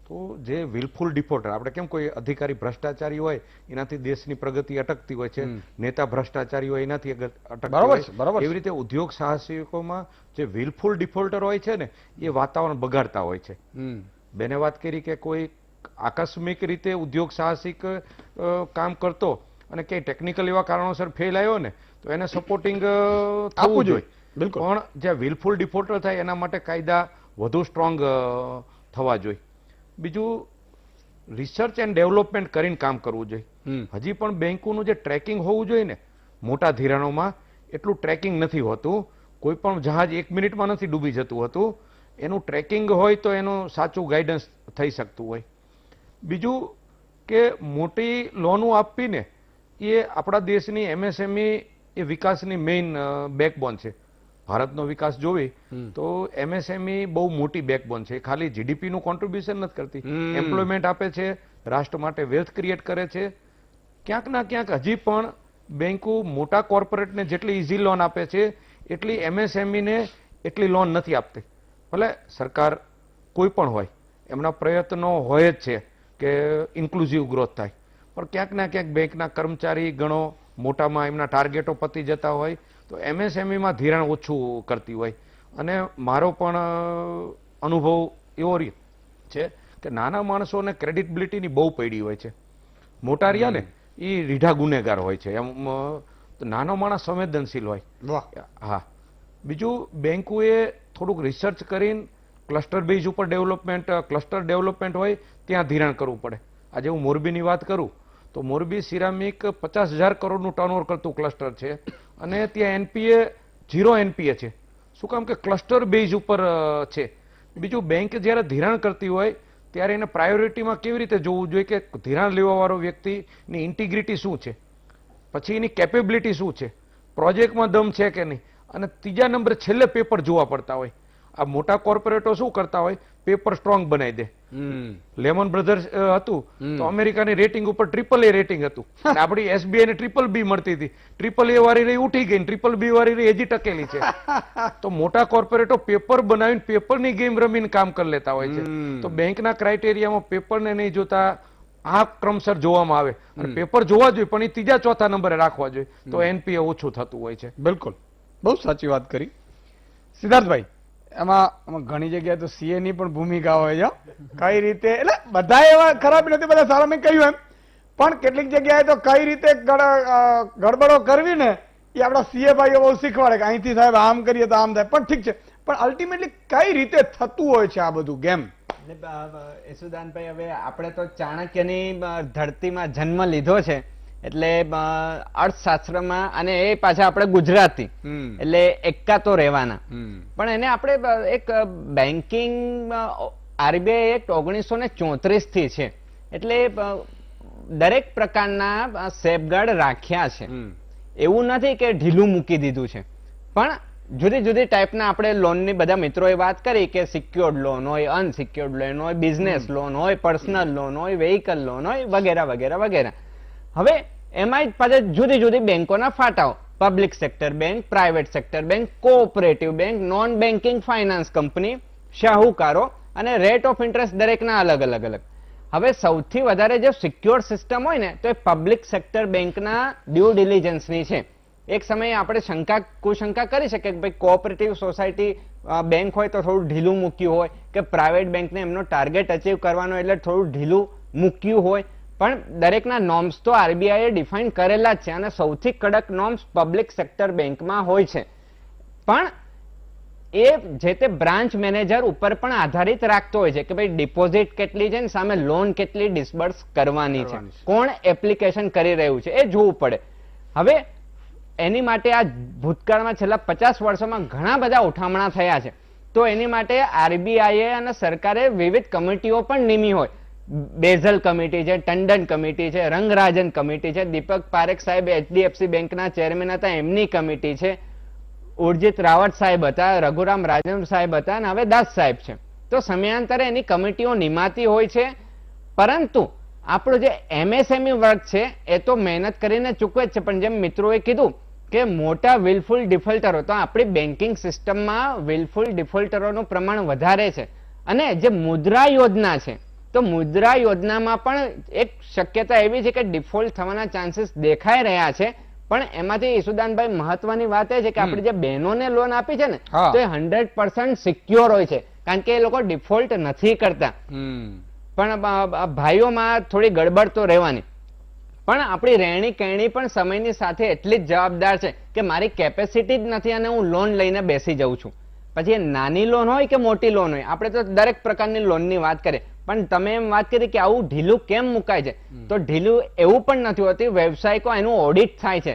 તો જે વિલફુલ ડિફોલ્ટર, આપણે કેમ કોઈ અધિકારી ભ્રષ્ટાચારી હોય એનાથી દેશની પ્રગતિ અટકતી હોય છે, નેતા ભ્રષ્ટાચારી હોય એનાથી અટકતી હોય, એવી રીતે ઉદ્યોગ સાહસિકોમાં જે વિલફુલ ડિફોલ્ટર હોય છે ને એ વાતાવરણ બગાડતા હોય છે. બેને વાત કરી કે કોઈ આકસ્મિક રીતે ઉદ્યોગ સાહસિક કામ કરતો અને કઈ ટેકનિકલ એવા કારણોસર ફેલ આવ્યો ને તો એને સપોર્ટિંગ થવું જોઈએ. પણ જે વિલફુલ ડિફોલ્ટર થાય એના માટે કાયદા વધુ સ્ટ્રોંગ થવા જોઈએ. બીજું, રિસર્ચ એન્ડ ડેવલપમેન્ટ કરીને કામ કરવું જોઈએ. હજી પણ બેંકોનું જે ટ્રેકિંગ હોવું જોઈએ ને, મોટા ધિરાણોમાં એટલું ટ્રેકિંગ નથી હોતું. કોઈ પણ જહાજ 1 મિનિટમાં નથી ડૂબી જતું હતું. એનું ટ્રેકિંગ હોય તો એનું સાચું ગાઈડન્સ થઈ શકતું હોય. બીજું કે મોટી લોનો આપીને એ આપણા દેશની એમએસએમઈ એ વિકાસની મેઇન બેકબોન છે. ભારતનો વિકાસ જોવી તો એમએસએમઈ બહુ મોટી બેકબોન છે. ખાલી જીડીપી નું કોન્ટ્રીબ્યુશન નથી કરતી, એમ્પ્લોયમેન્ટ આપે છે, રાષ્ટ્ર માટે વેલ્થ ક્રિએટ કરે છે. ક્યાંક ના ક્યાંક હજી પણ બેંકો મોટા કોર્પોરેટને જેટલી ઇઝી લોન આપે છે એટલી એમએસએમઈ ને એટલી લોન નથી આપતી. ભલે સરકાર કોઈ પણ હોય એમના પ્રયત્નો હોય જ છે કે ઇન્ક્લુઝિવ ગ્રોથ થાય, પણ ક્યાંક ના ક્યાંક બેંકના કર્મચારી ગણો મોટામાં એમના ટાર્ગેટો પતી જતા હોય તો એમએસએમઈમાં ધિરાણ ઓછું કરતી હોય. અને મારો પણ અનુભવ એવો છે કે નાના માણસોને ક્રેડિટબિલિટીની બહુ પડી હોય છે. મોટા રહ્યા ને એ રીઢા ગુનેગાર હોય છે. એમ નાનો માણસ સંવેદનશીલ હોય. હા. બીજું, બેંકોએ થોડુંક રિસર્ચ કરીને ક્લસ્ટર બેઝ ઉપર ક્લસ્ટર ડેવલપમેન્ટ હોય ત્યાં ધિરાણ કરવું પડે. આજે હું મોરબીની વાત કરું તો મોરબી સિરામિક 50,000 કરોડનું ટર્નઓવર કરતું ક્લસ્ટર છે અને ત્યાં એનપીએ 0 એનપીએ છે. શું કામ કે ક્લસ્ટર બેઝ ઉપર છે. બીજું, બેંક જ્યારે ધિરાણ કરતી હોય ત્યારે એને પ્રાયોરિટીમાં કેવી રીતે જોવું જોઈએ કે ધિરાણ લેવાવાળો વ્યક્તિની ઇન્ટિગ્રિટી શું છે, પછી એની કેપેબિલિટી શું છે, પ્રોજેક્ટમાં દમ છે કે નહીં, અને ત્રીજા નંબરે છેલ્લે પેપર જોવા પડતા હોય. આ મોટા કોર્પોરેટો શું કરતા હોય, પેપર સ્ટ્રોંગ બનાવી દે. લેમન બ્રધર્સ હતું તો અમેરિકાની રેટિંગ ઉપર AAA રેટિંગ હતું, આપણી એસબીઆઈ ને BBB મળતી હતી. AAA વાળી રહી ઉઠી ગઈ, BBB વાળી રહી હજી ટકેલી છે. તો મોટા કોર્પોરેટો પેપર બનાવીને પેપરની ગેમ રમીને કામ કરી લેતા હોય છે. તો બેંકના ક્રાઇટેરિયામાં પેપરને નહીં જોતા આ ક્રમસર જોવામાં આવે અને પેપર જોવા જોઈએ પણ એ ત્રીજા ચોથા નંબરે રાખવા જોઈએ તો એનપીએ ઓછું થતું હોય છે. બિલકુલ, બહુ સાચી વાત કરી સિદ્ધાર્થભાઈ. એમાં ઘણી જગ્યાએ તો સીએ ની પણ ભૂમિકા હોય છે. કઈ રીતે, એટલે બધા એવા ખરાબ નથી, બધા સારા, મેં કહ્યું એમ, પણ કેટલીક જગ્યાએ તો કઈ રીતે ગડબડો કરવી ને એ આપણા સીએ ભાઈઓ બહુ શીખવાડે કે અહીંથી સાહેબ આમ કરીએ તો આમ થાય. પણ ઠીક છે, પણ અલ્ટિમેટલી કઈ રીતે થતું હોય છે આ બધું ગેમ? યશુદાનભાઈ, હવે આપણે તો ચાણક્યની ધરતીમાં જન્મ લીધો છે એટલે અર્થશાસ્ત્રમાં, અને એ પાછા આપણે ગુજરાતી એટલે એક્કા તો રહેવાના. પણ એને આપણે એક બેન્કિંગ આરબીઆઈ એક્ટ 1934 થી છે એટલે દરેક પ્રકારના સેફગાર્ડ રાખ્યા છે. એવું નથી કે ઢીલું મૂકી દીધું છે. પણ જુદી જુદી ટાઈપના આપણે લોનની બધા મિત્રોએ વાત કરી કે સિક્યોર્ડ લોન હોય, અનસિક્યોર્ડ લોન હોય, બિઝનેસ લોન હોય, પર્સનલ લોન હોય, વેહિકલ લોન હોય, વગેરે વગેરે વગેરે. હવે એમાં પાછા જુદી જુદી બેંકોના ફાટાઓ, public sector bank, private sector bank, cooperative bank, non banking finance company, શાહુકારો, અને રેટ ઓફ ઇન્ટરેસ્ટ દરેકના અલગ અલગ અલગ. હવે સૌથી વધારે જે સિક્યોર સિસ્ટમ હોય ને તો એ પબ્લિક સેક્ટર બેંકના ડ્યુ ડિલિજન્સની છે. એક સમયે આપણે કુશંકા કરી શકીએ કે ભાઈ કોઓપરેટિવ સોસાયટી બેંક હોય તો થોડું ઢીલું મૂક્યું હોય, કે પ્રાઇવેટ બેંકને એમનો ટાર્ગેટ અચીવ કરવાનો એટલે થોડું ઢીલું મૂક્યું હોય. પણ દરેકના નોર્મ્સ તો આરબીઆઈએ ડિફાઇન કરેલા જ છે અને સૌથી કડક નોર્મ્સ પબ્લિક સેક્ટર બેંકમાં હોય છે. પણ એ જે તે બ્રાન્ચ મેનેજર ઉપર પણ આધારિત રાખતો હોય છે કે ભાઈ ડિપોઝિટ કેટલી છે ને સામે લોન કેટલી ડિસ્બર્સ કરવાની છે, કોણ એપ્લિકેશન કરી રહ્યું છે એ જોવું પડે. હવે એની માટે આ ભૂતકાળમાં છેલ્લા 50 વર્ષોમાં ઘણા બધા ઉઠામણા થયા છે. તો એની માટે આરબીઆઈએ અને સરકારે વિવિધ કમિટીઓ પણ નિમી હોય. બેઝલ કમિટી છે, ટંડન કમિટી છે, રંગરાજન કમિટી છે, દીપક પારેખ સાહેબ એચડીએફસી બેંકના ચેરમેન હતા એમની કમિટી છે, ઉર્જિત રાવત સાહેબ હતા, રઘુરામ રાજન સાહેબ હતા અને હવે દાસ સાહેબ છે. તો સમયાંતરે એની કમિટીઓ નિમાતી હોય છે. પરંતુ આપણો જે એમએસએમઈ વર્ગ છે એ તો મહેનત કરીને ચૂકવે જ છે. પણ જેમ મિત્રોએ કીધું કે મોટા વિલફુલ ડિફોલ્ટરો, તો આપણી બેન્કિંગ સિસ્ટમમાં વિલફુલ ડિફોલ્ટરોનું પ્રમાણ વધારે છે. અને જે મુદ્રા યોજના છે, તો મુદ્રા યોજનામાં પણ એક શક્યતા એવી છે કે ડિફોલ્ટ થવાના ચાન્સીસ દેખાઈ રહ્યા છે. પણ એમાંથી ઈસુદાનભાઈ મહત્વની વાત એ છે કે આપણે જે બહેનોને લોન આપી છે ને, તો એ 100% સિક્યોર હોય છે, કારણ કે એ લોકો ડિફોલ્ટ નથી કરતા. પણ ભાઈઓમાં થોડી ગડબડ તો રહેવાની. પણ આપણી રહેણી કહેણી પણ સમયની સાથે એટલી જ જવાબદાર છે કે મારી કેપેસિટી જ નથી અને હું લોન લઈને બેસી જાઉં છું. પછી એ નાની લોન હોય કે મોટી લોન હોય, આપણે તો દરેક પ્રકારની લોનની વાત કરીએ. પણ તમે એમ વાત કરી કે આવું ઢીલું કેમ મુકાય છે, તો ઢીલું એવું પણ નથી હોતું. વ્યવસાયિકો એનું ઓડિટ થાય છે.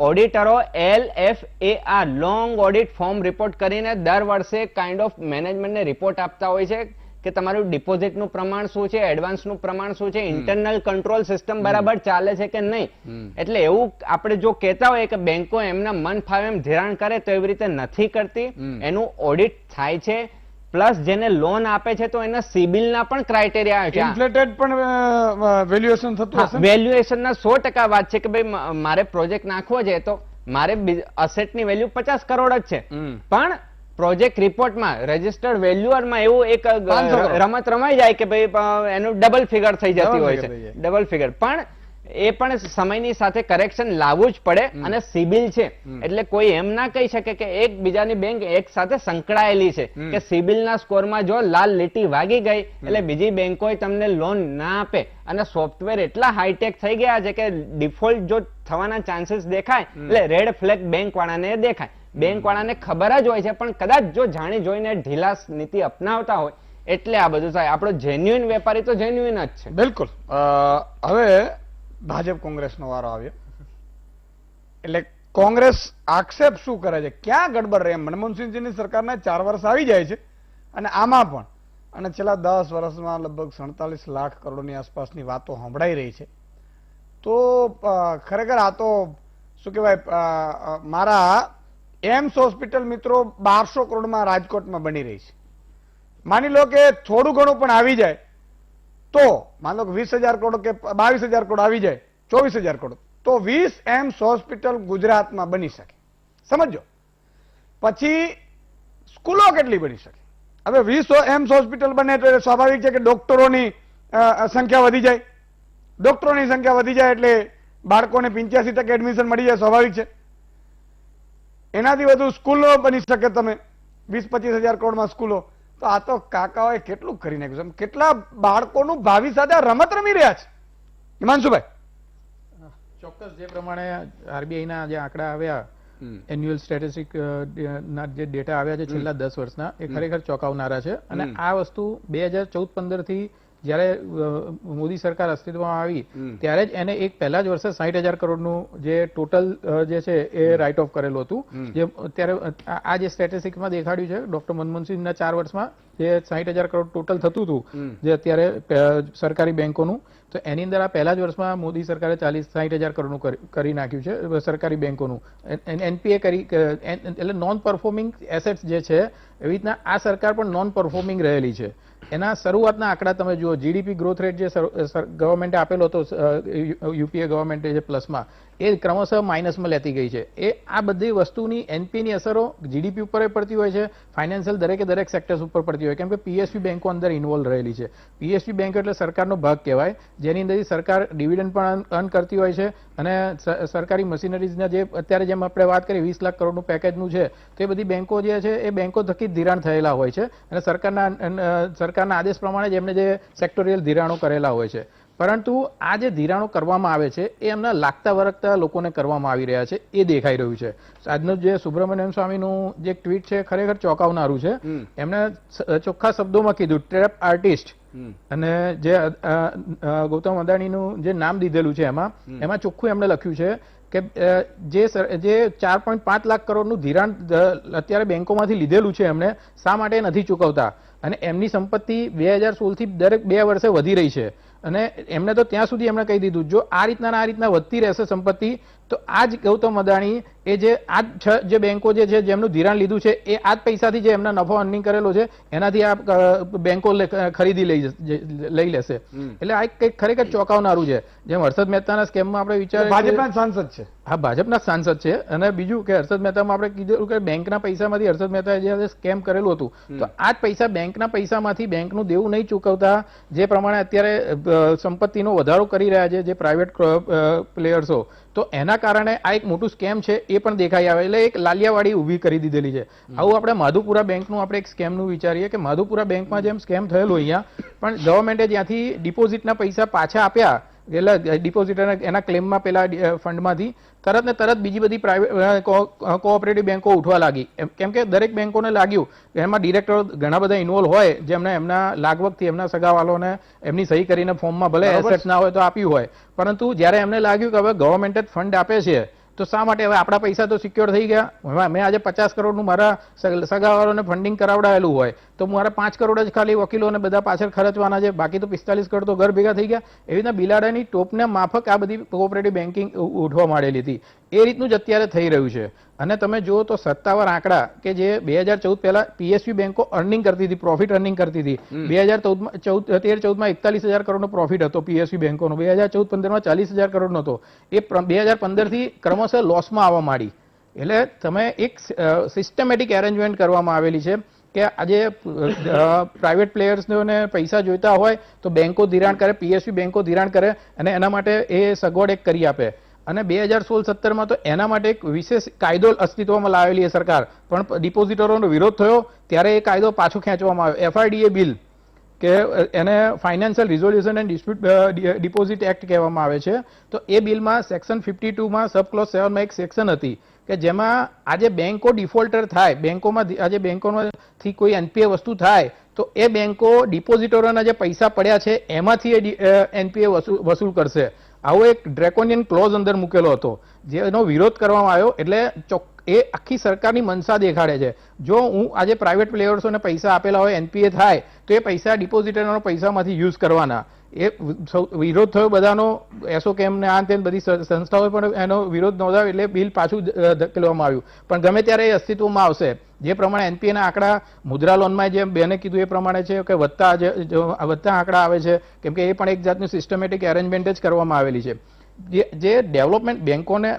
ઓડિટરો LFAR long audit form report કરીને દર વર્ષે કાઇન્ડ ઓફ મેનેજમેન્ટને રિપોર્ટ આપતા હોય છે કે તમારું ડિપોઝિટનું પ્રમાણ શું છે, એડવાન્સનું પ્રમાણ શું છે, ઇન્ટરનલ કંટ્રોલ સિસ્ટમ બરાબર ચાલે છે કે નહીં. એટલે એવું આપણે જો કહેતા હોય કે બેંકો એમના મન ફાવે એમ ધિરાણ કરે, તો એવી રીતે નથી કરતી. એનું ઓડિટ થાય છે. પ્લસ જેને લોન આપે છે તો એના સિબિલના પણ ક્રાઇટેરિયા આવે છે. ઇન્ફ્લેટેડ પણ વેલ્યુએશન થતું હશે. વેલ્યુએશનના 100% વાત છે કે ભાઈ મારે પ્રોજેક્ટ નાખવો છે તો મારે અસેટની વેલ્યુ 50 કરોડ જ છે. પણ પ્રોજેક્ટ રિપોર્ટમાં રજિસ્ટર્ડ વેલ્યુઅરમાં એવું એક રમત રમાઈ જાય કે ભાઈ એનું ડબલ ફિગર થઈ જતી હોય છે, ડબલ ફિગર. પણ એ પણ સમયની સાથે કરેક્શન લાવવું જ પડે. અને સિબિલ છે એટલે કોઈ એમ ના કહી શકે કે એકબીજાની બેંક એક સાથે સંકળાયેલી છે કે સિબિલના સ્કોરમાં જો લાલ લીટી વાગી ગઈ એટલે બીજી બેંકોએ તમને લોન ના આપે. અને સોફ્ટવેર એટલા હાઈટેક થઈ ગયા છે કે ડિફોલ્ટ જો થવાના ચાન્સીસ દેખાય એટલે રેડ ફ્લેગ બેંક વાળાને દેખાય. બેંક વાળાને ખબર જ હોય છે, પણ કદાચ જો જાણી જોઈને ઢીલાસ નીતિ અપનાવતા હોય એટલે આ બધું થાય. આપણો જેન્યુઇન વેપારી તો જેન્યુઇન જ છે. બિલકુલ. હવે ભાજપ કોંગ્રેસનો વારો આવ્યો એટલે કોંગ્રેસ આક્ષેપ શું કરે છે, ક્યાં ગડબડ રહે? મનમોહનસિંહજીની સરકારના 4 વર્ષ આવી જાય છે અને આમાં પણ અને છેલ્લા 10 વર્ષમાં લગભગ 47 લાખ કરોડની આસપાસની વાતો સંભળાઈ રહી છે. તો ખરેખર આ તો શું કહેવાય, મારા એમ્સ હોસ્પિટલ મિત્રો 1200 કરોડમાં રાજકોટમાં બની રહી છે. માની લો કે થોડું ઘણું પણ આવી જાય તો માની લો કે 20,000 કરોડ કે 22,000 કરોડ આવી જાય, 24,000 કરોડ, તો 20 એમ્સ હોસ્પિટલ ગુજરાતમાં બની શકે. સમજો. પછી સ્કૂલો કેટલી બની શકે? હવે 20 એમ્સ હોસ્પિટલ બને તો સ્વાભાવિક છે કે ડોક્ટરોની સંખ્યા વધી જાય. ડોક્ટરોની સંખ્યા વધી જાય એટલે બાળકોને 85% એડમિશન મળી જાય, સ્વાભાવિક છે. એનાથી વધુ સ્કૂલો બની શકે. તમે 20-25,000 કરોડમાં સ્કૂલો, તો આ તો કાકાઓએ કેટલું કરી નાખ્યું છે. કેટલા બાળકોનું ભાવિ સાથે રમત રમી રહ્યા છે. હિમાંશુભાઈ, ચોક્કસ જે પ્રમાણે આરબીઆઈના જે આંકડા આવ્યા, એન્યુઅલ સ્ટેટિસ્ટિક ના જે ડેટા આવ્યા છે છેલ્લા 10 વર્ષના, એ ખરેખર ચોંકાવનારા છે. અને આ વસ્તુ 2014-15 થી જયારે મોદી સરકાર અસ્તિત્વમાં આવી ત્યારે જ એને એક પહેલા જ વર્ષે 60,000 કરોડનું જે ટોટલ જે છે એ રાઇટ ઓફ કરેલું હતું. જે અત્યારે આ જે સ્ટેટિસ્ટિક્સમાં દેખાડ્યું છે ડોક્ટર મનમોહનસિંહના 4 વર્ષમાં જે 60,000 કરોડ ટોટલ થતું હતું જે અત્યારે સરકારી બેંકોનું, તો એની અંદર આ પહેલા જ વર્ષમાં મોદી સરકારે 60,000 કરોડનું કરી નાખ્યું છે સરકારી બેંકોનું. એનપીએ કરી એટલે નોન પરફોર્મિંગ એસેટ્સ જે છે એવી રીતના આ સરકાર પણ નોન પરફોર્મિંગ રહેલી છે. એના શરૂઆતના આંકડા તમે જુઓ, જીડીપી ગ્રોથ રેટ જે ગવર્મેન્ટે આપેલો હતો યુપીએ ગવર્મેન્ટે જે પ્લસમાં, એ ક્રમશઃ માઇનસમાં લેતી ગઈ છે. એ આ બધી વસ્તુની એનપીની અસરો જીડીપી ઉપર પડતી હોય છે, ફાઇનાન્શિયલ દરેક સેક્ટર્સ ઉપર પડતી હોય, કેમ કે પીએસપી બેંકો અંદર ઇન્વોલ્વ રહેલી છે. પીએસપી બેંક એટલે સરકારનો ભાગ કહેવાય, જેની અંદરથી સરકાર ડિવિડન્ડ પણ અર્ન કરતી હોય છે. અને સરકારી મશીનરીઝના જે અત્યારે જેમ આપણે વાત કરી 20 લાખ કરોડનું પેકેજનું છે, તો એ બધી બેંકો જે છે એ બેંકો થકી ધિરાણ થયેલા હોય છે અને સરકારના આદેશ પ્રમાણે જ એમને જે સેક્ટોરિયલ ધિરાણો કરેલા હોય છે. પરંતુ આ જે ધિરાણો કરવામાં આવે છે એ એમના લાગતા વળગતા લોકોને કરવામાં આવી રહ્યા છે એ દેખાઈ રહ્યું છે. આજનું જે સુબ્રમણ્યમ સ્વામીનું જે ટ્વીટ છે ખરેખર ચોંકાવનારું છે. એમણે ચોખ્ખા શબ્દોમાં કીધું ટ્રેપ આર્ટિસ્ટ, અને જે ગૌતમ અદાણીનું જે નામ દીધેલું છે એમાં ચોખ્ખું એમણે લખ્યું છે કે જે 4.5 લાખ કરોડનું ધિરાણ અત્યારે બેંકોમાંથી લીધેલું છે એમણે શા માટે નથી ચૂકવતા, અને એમની સંપત્તિ 2016 થી દરેક 2 વર્ષે વધી રહી છે. અને એમને તો ત્યાં સુધી એમણે કહી દીધું જો આ રીતના વધતી રહેશે સંપત્તિ તો આ જ ગૌતમ અદાણી એ જે બેંકો જે છે જેમનું ધિરાણ લીધું છે એ આ જ પૈસાથી જે એમના નફો અર્નિંગ કરેલો છે એનાથી આ બેંકો ખરીદી લઈ લેશે. એટલે આ કંઈક ખરેખર ચોંકાવનારું છે. જેમ હર્ષદ મહેતાના સ્કેમમાં આપણે વિચાર ભાજપના સાંસદ છે. હા, ભાજપના સાંસદ છે. અને બીજું કે હર્ષદ મહેતામાં આપણે કીધું કે બેંકના પૈસામાંથી હર્ષદ મહેતાએ જે સ્કેમ કરેલું હતું તો આ જ પૈસા બેંકના પૈસામાંથી બેંકનું દેવું નહીં ચૂકવતા જે પ્રમાણે અત્યારે સંપત્તિનો વધારો કરી રહ્યા છે જે પ્રાઇવેટ પ્લેયર્સો, તો એના કારણે આ એક મોટું સ્કેમ છે એ પણ દેખાઈ આવે. એટલે એક લાલિયાવાડી ઊભી કરી દીધેલી છે. આવું આપણે માધુપુરા બેંકનું આપણે એક સ્કેમનું વિચારીએ કે માધુપુરા બેંકમાં જેમ સ્કેમ થયેલું અહીંયા, પણ ગવર્મેન્ટે જ્યાંથી ડિપોઝિટના પૈસા પાછા આપ્યા એટલે ડિપોઝિટર એના ક્લેમમાં પેલા ફંડમાંથી તરત ને તરત બીજી બધી પ્રાઇવેટ કોઓપરેટિવ બેંકો ઉઠવા લાગી. કેમ કે દરેક બેંકોને લાગ્યું કે એમાં ડિરેક્ટરો ઘણા બધા ઇન્વોલ્વ હોય જેમને એમના લાગવગથી એમના સગાવાલોને એમની સહી કરીને ફોર્મમાં ભલે એસેટ્સ ના હોય તો આપ્યું હોય, પરંતુ જ્યારે એમને લાગ્યું કે હવે ગવર્મેન્ટ જ ફંડ આપે છે તો શા માટે હવે આપણા પૈસા તો સિક્યોર થઈ ગયા. મેં આજે 50 કરોડનું મારા સગાવાળાને ફંડિંગ કરાવડાયેલું હોય તો મારા 5 કરોડ જ ખાલી વકીલોને બધા પાછળ ખર્ચવાના છે, બાકી તો 45 કરોડ તો ઘર ભેગા થઈ ગયા. એવી રીતના બિલાડાની ટોપને માફક આ બધી કોઓપરેટિવ બેન્કિંગ ઉઠવા માંડેલી હતી. એ રીતનું જ અત્યારે થઈ રહ્યું છે. અને તમે જુઓ તો સત્તાવાર આંકડા કે જે 2014 પહેલા પીએસયુ બેંકો અર્નિંગ કરતી હતી, પ્રોફિટ અર્નિંગ કરતી હતી. 2013-14માં 41,000 કરોડનો પ્રોફિટ હતો પીએસયુ બેંકોનો, 2014-15માં 40,000 કરોડનો હતો. એ 2015 થી ક્રમશઃ લોસમાં આવવા માંડી. એટલે તમે એક સિસ્ટમેટિક એરેન્જમેન્ટ કરવામાં આવેલી છે કે આજે પ્રાઇવેટ પ્લેયર્સને પૈસા જોઈતા હોય તો બેંકો ધિરાણ કરે, પીએસયુ બેંકો ધિરાણ કરે અને એના માટે એ સગવડ એક કરી આપે. અને 2016-17માં તો એના માટે એક વિશેષ કાયદો અસ્તિત્વમાં લાવેલી છે સરકાર, પણ ડિપોઝિટરોનો વિરોધ થયો ત્યારે એ કાયદો પાછો ખેંચવામાં આવ્યો. FRDA બિલ કે એને financial resolution and dispute deposit act કહેવામાં આવે છે. તો એ બિલમાં સેક્શન 52માં સબક્લોઝ 7માં એક સેક્શન હતી કે જેમાં આજે બેંકો ડિફોલ્ટર થાય, બેંકોમાં આજે બેંકોમાંથી કોઈ એનપીએ વસ્તુ થાય તો એ બેંકો ડિપોઝિટરોના જે પૈસા પડ્યા છે એમાંથી એનપીએ વસૂલ કરશે. આવો એક ડ્રેકોનિયન ક્લોઝ અંદર મૂકેલો હતો જેનો વિરોધ કરવામાં આવ્યો. એટલે એ આખી સરકારની મનસા દેખાડે છે. જો હું આજે પ્રાઇવેટ પ્લેયર્સોને પૈસા આપેલા હોય એનપીએ થાય તો એ પૈસા ડિપોઝિટરના પૈસામાંથી યુઝ કરવાના. એ વિરોધ થયો બધાનો, એસોકેમ ને આ બધી સંસ્થાઓએ પણ એનો વિરોધ નોંધાવ્યો એટલે બિલ પાછું ધકેલવામાં આવ્યું. પણ ગમે ત્યારે એ અસ્તિત્વમાં આવશે. જે પ્રમાણે એનપીએના આંકડા મુદ્રા લોનમાં જેમ બેને કીધું એ પ્રમાણે છે કે વધતા આંકડા આવે છે, કેમ કે એ પણ એક જાતનું સિસ્ટમેટિક એરેન્જમેન્ટ જ કરવામાં આવેલી છે. જે ડેવલપમેન્ટ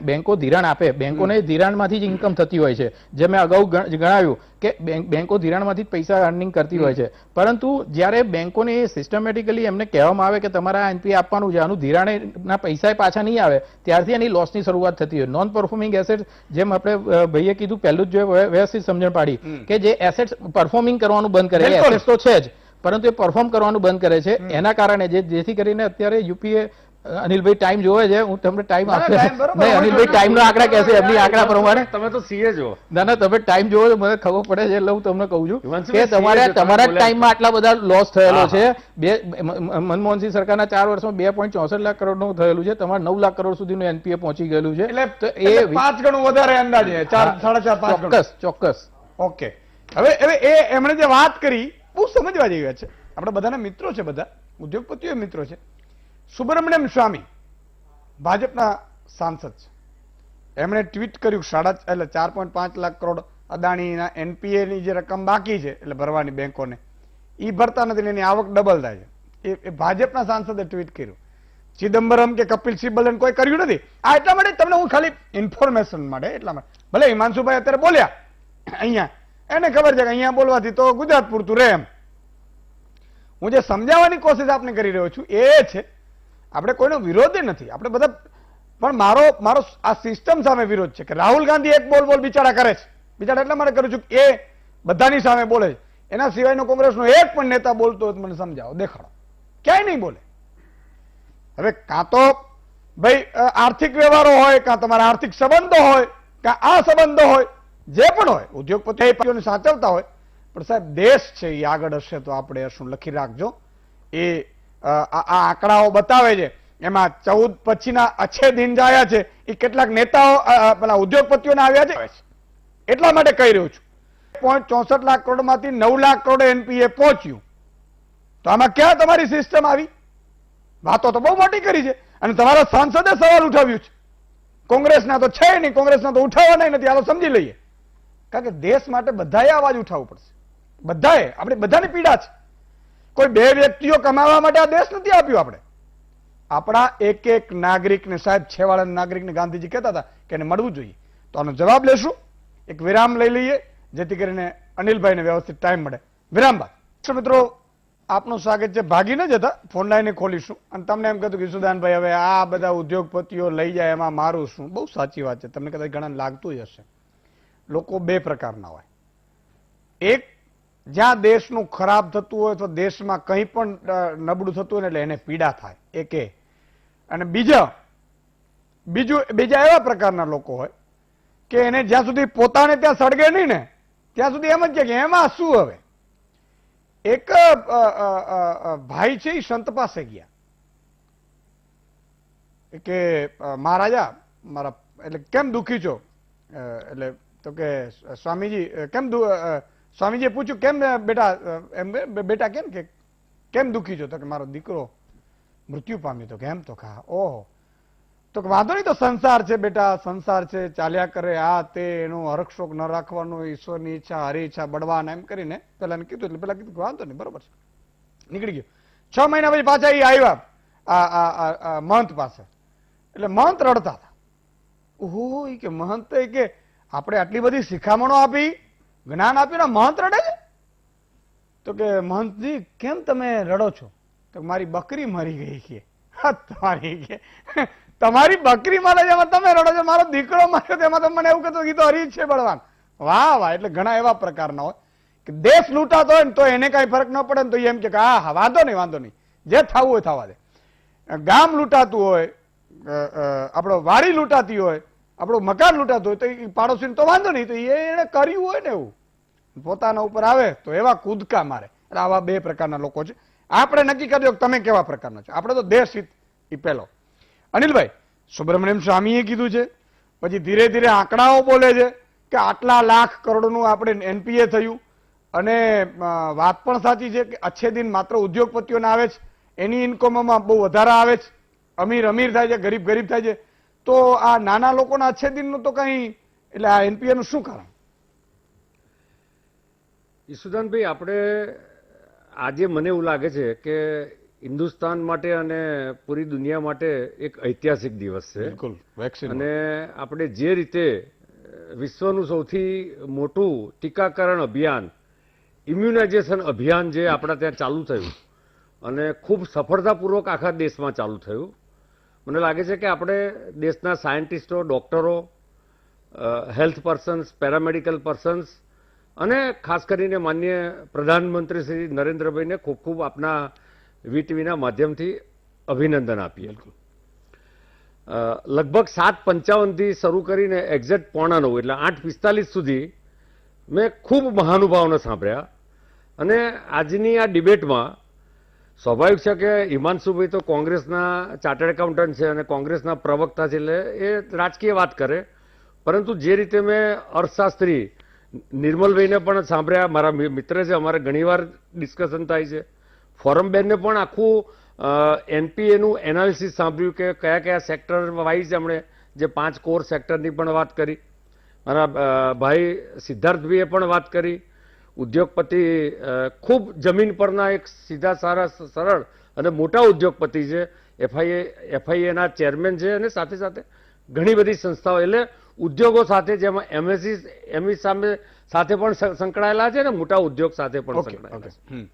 બેંકો ધિરાણ આપે, બેંકોને ધિરાણમાંથી જ ઇન્કમ થતી હોય છે. જે મેં અગાઉ ગણાવ્યું કે બેંકો ધિરાણમાંથી જ પૈસા અર્નિંગ કરતી હોય છે. પરંતુ જ્યારે બેંકોને સિસ્ટમેટિકલી એમને કહેવામાં આવે કે તમારા એનપીએ આપવાનું છે, આનું ધિરાણના પૈસા પાછા નહીં આવે, ત્યારથી એની લોસની શરૂઆત થતી હોય. નોન પરફોર્મિંગ એસેટ્સ, જેમ આપણે ભાઈએ કીધું પહેલું જ વ્યવસ્થિત સમજણ પાડી કે જે એસેટ્સ પરફોર્મિંગ કરવાનું બંધ કરે, એસેટ્સ તો છે જ પરંતુ એ પરફોર્મ કરવાનું બંધ કરે છે. એના કારણે જેથી કરીને અત્યારે યુપીએ અનિલભાઈ ટાઈમ જોવે છે, હું તમને ટાઈમ આપે નહીં, અનિલભાઈ ટાઈમ નો આંકડા કહેશે, એમની આંકડા પ્રમાણે તમે તો સીએ છો. ના તમે ટાઈમ જોવો તો મને ખબર પડે છે એટલે હું તમને કહું છું કે તમારા ટાઈમમાં આટલા બધા લોસ થયેલો છે. મનમોહનસિંહ સરકારના 4 વર્ષમાં 2.64 લાખ કરોડનું થયેલું છે, તમારે 9 લાખ કરોડ સુધીનું એનપીએ પહોંચી ગયેલું છે. એટલે એ 5 ગણું વધારે અંદાજે 4.5 ગણું. ચોક્કસ. ઓકે, હવે એ એમણે જે વાત કરી બહુ સમજવા જેવી વાત છે. આપણે બધાના મિત્રો છે, બધા ઉદ્યોગપતિઓ મિત્રો છે. સુબ્રમણ્યમ સ્વામી ભાજપના સાંસદ છે. એમણે ટ્વીટ કર્યું 4.5 લાખ કરોડ અદાણીના એનપીએ ની જે રકમ બાકી છે એટલે ભરવાની બેંકોને એ ભરતા નથી, એની આવક ડબલ થાય છે. એ ભાજપના સાંસદે ટ્વીટ કર્યું. ચિદમ્બરમ કે કપિલ સિબ્બલે કોઈ કર્યું નથી. આ એટલા માટે તમને હું ખાલી ઇન્ફોર્મેશન માટે એટલા માટે, ભલે હિમાંશુભાઈ અત્યારે બોલ્યા અહીંયા, એને ખબર છે કે અહીંયા બોલવાથી તો ગુજરાત પૂરતું રહે. એમ હું જે સમજાવવાની કોશિશ આપને કરી રહ્યો છું એ છે, આપણે કોઈનો વિરોધ નથી, આપણે બધા, પણ મારો આ સિસ્ટમ સામે વિરોધ છે કે રાહુલ ગાંધી એક બોલ બિચારા કરે છે. બિચારા એટલા માટે કરું છું કે એ બધાની સામે બોલે છે. એના સિવાયનો કોંગ્રેસનો એક પણ નેતા બોલતો હોય મને સમજાવો, દેખાડો. ક્યાંય નહીં બોલે. હવે કાં તો ભાઈ આર્થિક વ્યવહારો હોય, કાં તમારા આર્થિક સંબંધો હોય, કાં આ સંબંધો હોય, જે પણ હોય, ઉદ્યોગપતિઓને સાચવતા હોય, પણ સાહેબ દેશ છે એ આગળ હશે તો આપણે શું લખી રાખજો. એ આ આંકડાઓ બતાવે છે, એમાં 14 પછીના અછે દિન જાયા છે એ કેટલાક નેતાઓ પેલા ઉદ્યોગપતિઓને આવ્યા છે, એટલા માટે કહી રહ્યો છું. 1.64 લાખ કરોડમાંથી 9 લાખ કરોડ એનપીએ પહોંચ્યું, તો આમાં ક્યાં તમારી સિસ્ટમ આવી? વાતો તો બહુ મોટી કરી છે અને તમારા સાંસદે સવાલ ઉઠાવ્યું છે. કોંગ્રેસના તો છે નહીં, કોંગ્રેસના તો ઉઠાવવાના નથી, હાલો સમજી લઈએ. કારણ કે દેશ માટે બધાએ અવાજ ઉઠાવવું પડશે, બધાએ. આપણી બધાની પીડા છે. કોઈ બે વ્યક્તિઓ કમાવા માટે આ દેશ નથી આપ્યો. આપણે આપણા એક એક નાગરિકને, સાહેબ છેવાડાના નાગરિકને ગાંધીજી કહેતા હતા કે એને મળવું જોઈએ. તો આનો જવાબ લેશું, એક વિરામ લઈ લઈએ જેથી કરીને અનિલભાઈને વ્યવસ્થિત ટાઈમ મળે. વિરામ બાદ મિત્રો આપનું સ્વાગત છે. ભાગી ન જતા, ફોન લાઈને ખોલીશું અને તમને એમ કહેતું કે ઈસુદાનભાઈ હવે આ બધા ઉદ્યોગપતિઓ લઈ જાય એમાં મારું શું? બહુ સાચી વાત છે. તમને કદાચ ઘણા લાગતું જ હશે. લોકો બે પ્રકારના હોય. એક, જ્યાં દેશનું ખરાબ થતું હોય તો દેશમાં કંઈ પણ નબળું થતું હોય ને એટલે એને પીડા થાય, એક. અને બીજા એવા પ્રકારના લોકો હોય કે એને જ્યાં સુધી પોતાને ત્યાં સળગે નહીં ને ત્યાં સુધી એમ જ કે એમાં શું. હવે એક ભાઈ છે એ સંત પાસે ગયા કે મહારાજા મારા એટલે કેમ દુઃખી છો? એટલે તો કે સ્વામીજી સ્વામીજીએ પૂછ્યું કેમ બેટા? એમ બેટા કેમ દુઃખી છો? તો કે મારો દીકરો મૃત્યુ પામ્યો. તો કે એમ? તો કહા ઓહો. તો કે વાંધો નહીં, તો સંસાર છે બેટા, સંસાર છે, ચાલ્યા કરે, આ તે, એનું હરખશોક ન રાખવાનું, ઈશ્વરની ઈચ્છા, હરી ઈચ્છા બળવાન, એમ કરીને પેલાને કીધું. એટલે પેલા કીધું વાંધો નહીં, બરોબર છે, નીકળી ગયો. 6 મહિના પછી પાછા એ આવ્યા મહંત પાસે. એટલે મહંત રડતા હતા. ઓહો, કે મહંત કે આપણે આટલી બધી શિખામણો આપી, જ્ઞાન આપ્યું ને મહંત રડે છે? તો કે મહંતજી કેમ તમે રડો છો? તો મારી બકરી મરી ગઈ કે. તમારી બકરી મારે છે એમાં તમે રડો છો, મારો દીકરો માર્યો તેમાં તમે મને એવું કહેતો કીધું હરી છે બળવાન. વાહ વાહ. એટલે ઘણા એવા પ્રકારના હોય કે દેશ લૂંટાતો હોય ને તો એને કઈ ફરક ન પડે ને તો એમ કે હા વાંધો નહીં, જે થવું હોય થવા દે. ગામ લૂંટાતું હોય, આપણો વાડી લૂંટાતી હોય, આપણું મકાન લૂંટાતું હોય તો એ પાડોશીને તો વાંધો નહીં, તો એને કર્યું હોય ને એવું પોતાના ઉપર આવે તો એવા કૂદકા મારે. એટલે આવા બે પ્રકારના લોકો છે. આપણે નક્કી કરજો કે તમે કેવા પ્રકારના છો. આપણે તો દેશ હિત એ પહેલો. અનિલભાઈ, સુબ્રમણ્યમ સ્વામીએ કીધું છે, પછી ધીરે ધીરે આંકડાઓ બોલે છે કે આટલા લાખ કરોડનું આપણે એનપીએ થયું. અને વાત પણ સાચી છે કે અચ્છે દિન માત્ર ઉદ્યોગપતિઓને આવે છે, એની ઇન્કમમાં બહુ વધારા આવે છે. અમીર અમીર થાય છે, ગરીબ ગરીબ થાય છે. તો આ નાના લોકોના અચ્છે દિનનું તો કઈ, એટલે આ એનપીએ નું શું કારણ? ઈસુદાનભાઈ, આપણે આજે મને એવું લાગે છે કે હિન્દુસ્તાન માટે અને પૂરી દુનિયા માટે એક ઐતિહાસિક દિવસ છે. બિલકુલ. વેક્સિન અને આપણે જે રીતે વિશ્વનું સૌથી મોટું ટીકાકરણ અભિયાન, ઇમ્યુનાઇઝેશન અભિયાન જે આપણા ત્યાં ચાલુ થયું અને ખૂબ સફળતાપૂર્વક આખા દેશમાં ચાલુ થયું, મને લાગે છે કે આપણે દેશના સાયન્ટિસ્ટો, ડોક્ટરો, હેલ્થ પર્સન્સ, પેરામેડિકલ પર્સન્સ અને ખાસ કરીને માનનીય પ્રધાનમંત્રી શ્રી નરેન્દ્રભાઈને ખૂબ ખૂબ આપના વીટીવીના માધ્યમથી અભિનંદન આપીએ. લગભગ 7:55થી શરૂ કરીને એક્ઝેક્ટ 8:45 એટલે 8:45 સુધી મેં ખૂબ મહાનુભાવોને સાંભળ્યા. અને આજની આ ડિબેટમાં સ્વાભાવિક છે કે હિમાંશુભાઈ તો કોંગ્રેસના ચાર્ટર્ડ એકાઉન્ટન્ટ છે અને કોંગ્રેસના પ્રવક્તા છે, એટલે એ રાજકીય વાત કરે. પરંતુ જે રીતે મેં અર્થશાસ્ત્રી નિર્મલભાઈને પણ સાંભળ્યા, મારા મિત્ર છે, અમારે ઘણીવાર ડિસ્કશન થાય છે. ફોરમબેનને પણ આખું એનપીએનું એનાલિસિસ સાંભળ્યું કે કયા કયા સેક્ટર વાઇઝ એમણે જે 5 કોર સેક્ટરની પણ વાત કરી. મારા ભાઈ સિદ્ધાર્થભાઈએ પણ વાત કરી. ઉદ્યોગપતિ ખૂબ જમીન પરના એક સીધા સારા સરળ અને મોટા ઉદ્યોગપતિ છે, એફઆઈએના ચેરમેન છે અને સાથે સાથે ઘણી બધી સંસ્થાઓ, એટલે ઉદ્યોગો સાથે જેમાં એમઈ સાથે પણ સંકળાયેલા છે અને મોટા ઉદ્યોગ સાથે પણ સંકળાયેલા છે.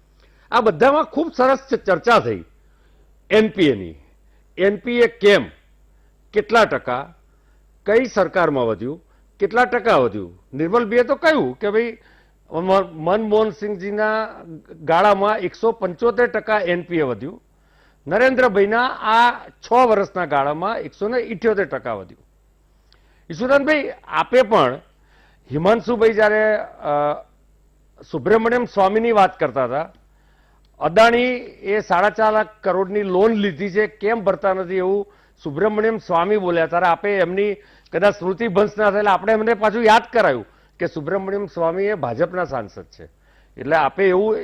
આ બધામાં ખૂબ સરસ ચર્ચા થઈ એનપીએની. એનપીએ કેમ, કેટલા ટકા, કઈ સરકારમાં વધ્યું, કેટલા ટકા વધ્યું. નિર્મલભાઈએ તો કહ્યું કે ભાઈ મનમોહનસિંહજીના ગાળામાં 175% એનપીએ વધ્યું નરેન્દ્રભાઈના આ 6 વર્ષના ગાળામાં 178% વધ્યું. ઈશુદાનભાઈ, આપે પણ હિમાંશુભાઈ જ્યારે સુબ્રમણ્યમ સ્વામીની વાત કરતા હતા, અદાણી એ 4.5 લાખ કરોડની લોન લીધી છે, કેમ ભરતા નથી એવું સુબ્રમણ્યમ સ્વામી બોલ્યા. ત્યારે આપે એમની કદાચ સ્મૃતિ ભંશ ના થાય એટલે આપણે એમને પાછું યાદ કરાયું કે સુબ્રમણ્યમ સ્વામી એ ભાજપના સાંસદ છે. એટલે આપે એવું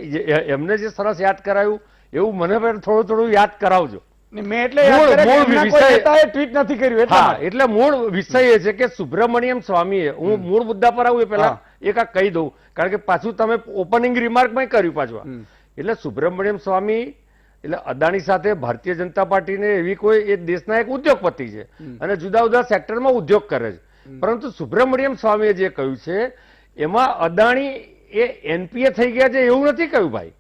એમને જે સરસ યાદ કરાયું એવું મને પણ થોડું થોડું યાદ કરાવજો. મેં એટલે યાદ કર્યા કે એમના કોઈ નેતાએ ટ્વીટ નથી કર્યું એટલા હા, માટે. એટલે મૂળ વિષય એ છે કે સુબ્રમણ્યમ સ્વામીએ, હું મૂળ મુદ્દા પર આવું એ પહેલા એક આ કહી દઉં, કારણ કે પાછું તમે ઓપનિંગ રિમાર્કમાં કર્યું પાછું આ. એટલે સુબ્રમણ્યમ સ્વામી એટલે અદાણી સાથે ભારતીય જનતા પાર્ટીને એવી કોઈ એ દેશના એક ઉદ્યોગપતિ છે અને જુદા જુદા સેક્ટરમાં ઉદ્યોગ કરે છે. પરંતુ સુબ્રમણ્યમ સ્વામીએ જે કહ્યું છે એમાં અદાણી એ એનપીએ થઈ ગયા છે એવું નથી કહ્યું ભાઈ.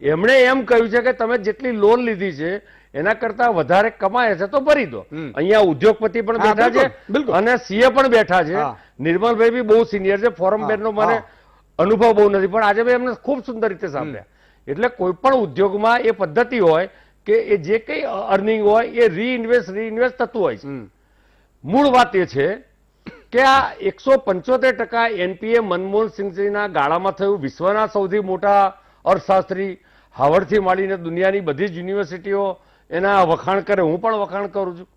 એમણે એમ કહ્યું છે કે તમે જેટલી લોન લીધી છે એના કરતા વધારે કમાય છે તો ભરી દો. અહીંયા ઉદ્યોગપતિ પણ હા, બેઠા છે બિલકુલ. અને સીએ પણ બેઠા છે. હા. નિર્મલભાઈ બી બહુ સિનિયર છે, ફોરમ બેનનો મને હા. અનુભવ બહુ નથી, પણ આજે મેં એમને ખૂબ સુંદર રીતે સાંભળ્યા. એટલે કોઈ પણ ઉદ્યોગમાં એ પદ્ધતિ હોય કે એ જે કંઈ અર્નિંગ હોય એ રીઇન્વેસ્ટ થતું હોય છે. મૂળ વાત એ છે કે આ 175% એનપીએ મનમોહન સિંહજીના ગાળામાં થયું. વિશ્વના સૌથી મોટા અર્થશાસ્ત્રી હાવર્ડથી માંડીને દુનિયાની બધી જ યુનિવર્સિટીઓ એના વખાણ કરે, હું પણ વખાણ કરું છું.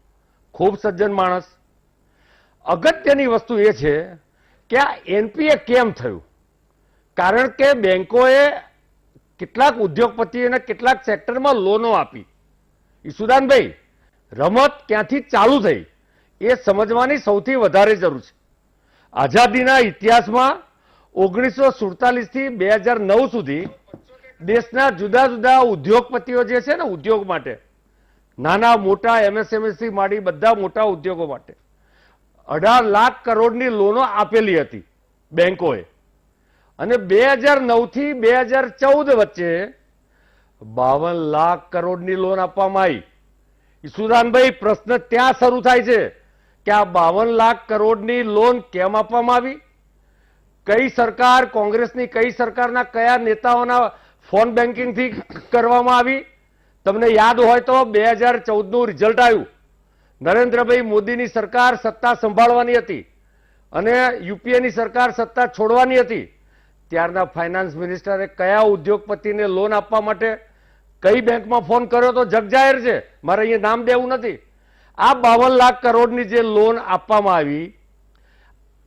ખૂબ સજ્જન માણસ. અગત્યની વસ્તુ એ છે કે આ એનપીએ કેમ થયું? કારણ કે બેંકોએ કેટલાક ઉદ્યોગપતિઓને કેટલાક સેક્ટરમાં લોનો આપી. ઈશુદાનભાઈ, રમત ક્યાંથી ચાલુ થઈ એ સમજવાની સૌથી વધારે જરૂર છે. આઝાદીના ઇતિહાસમાં 1947 થી 2009 સુધી દેશના જુદા જુદા ઉદ્યોગપતિઓ જે છે ને, ઉદ્યોગ માટે નાના મોટા એમએસએમસી માંડી બધા મોટા ઉદ્યોગો માટે 18 લાખ કરોડની લોનો આપેલી હતી બેંકોએ. અને 2009 થી 2014 વચ્ચે 52 લાખ કરોડની લોન આપવામાં આવી. ઈશુદાનભાઈ, પ્રશ્ન ત્યાં શરૂ થાય છે કે આ 52 લાખ કરોડની લોન કેમ આપવામાં આવી? કઈ સરકાર, કોંગ્રેસની કઈ સરકારના કયા નેતાઓના ફોન બેન્કિંગથી કરવામાં આવી? તમને યાદ હોય તો 2014નું રિઝલ્ટ આવ્યું. નરેન્દ્રભાઈ મોદીની સરકાર સત્તા સંભાળવાની હતી અને યુપીએની સરકાર સત્તા છોડવાની હતી. ત્યારના ફાઇનાન્સ મિનિસ્ટરે કયા ઉદ્યોગપતિને લોન આપવા માટે કઈ બેંકમાં ફોન કર્યો તો જગજાહેર છે, મારે અહીંયા નામ દેવું નથી. આ 52 લાખ કરોડની જે લોન આપવામાં આવી,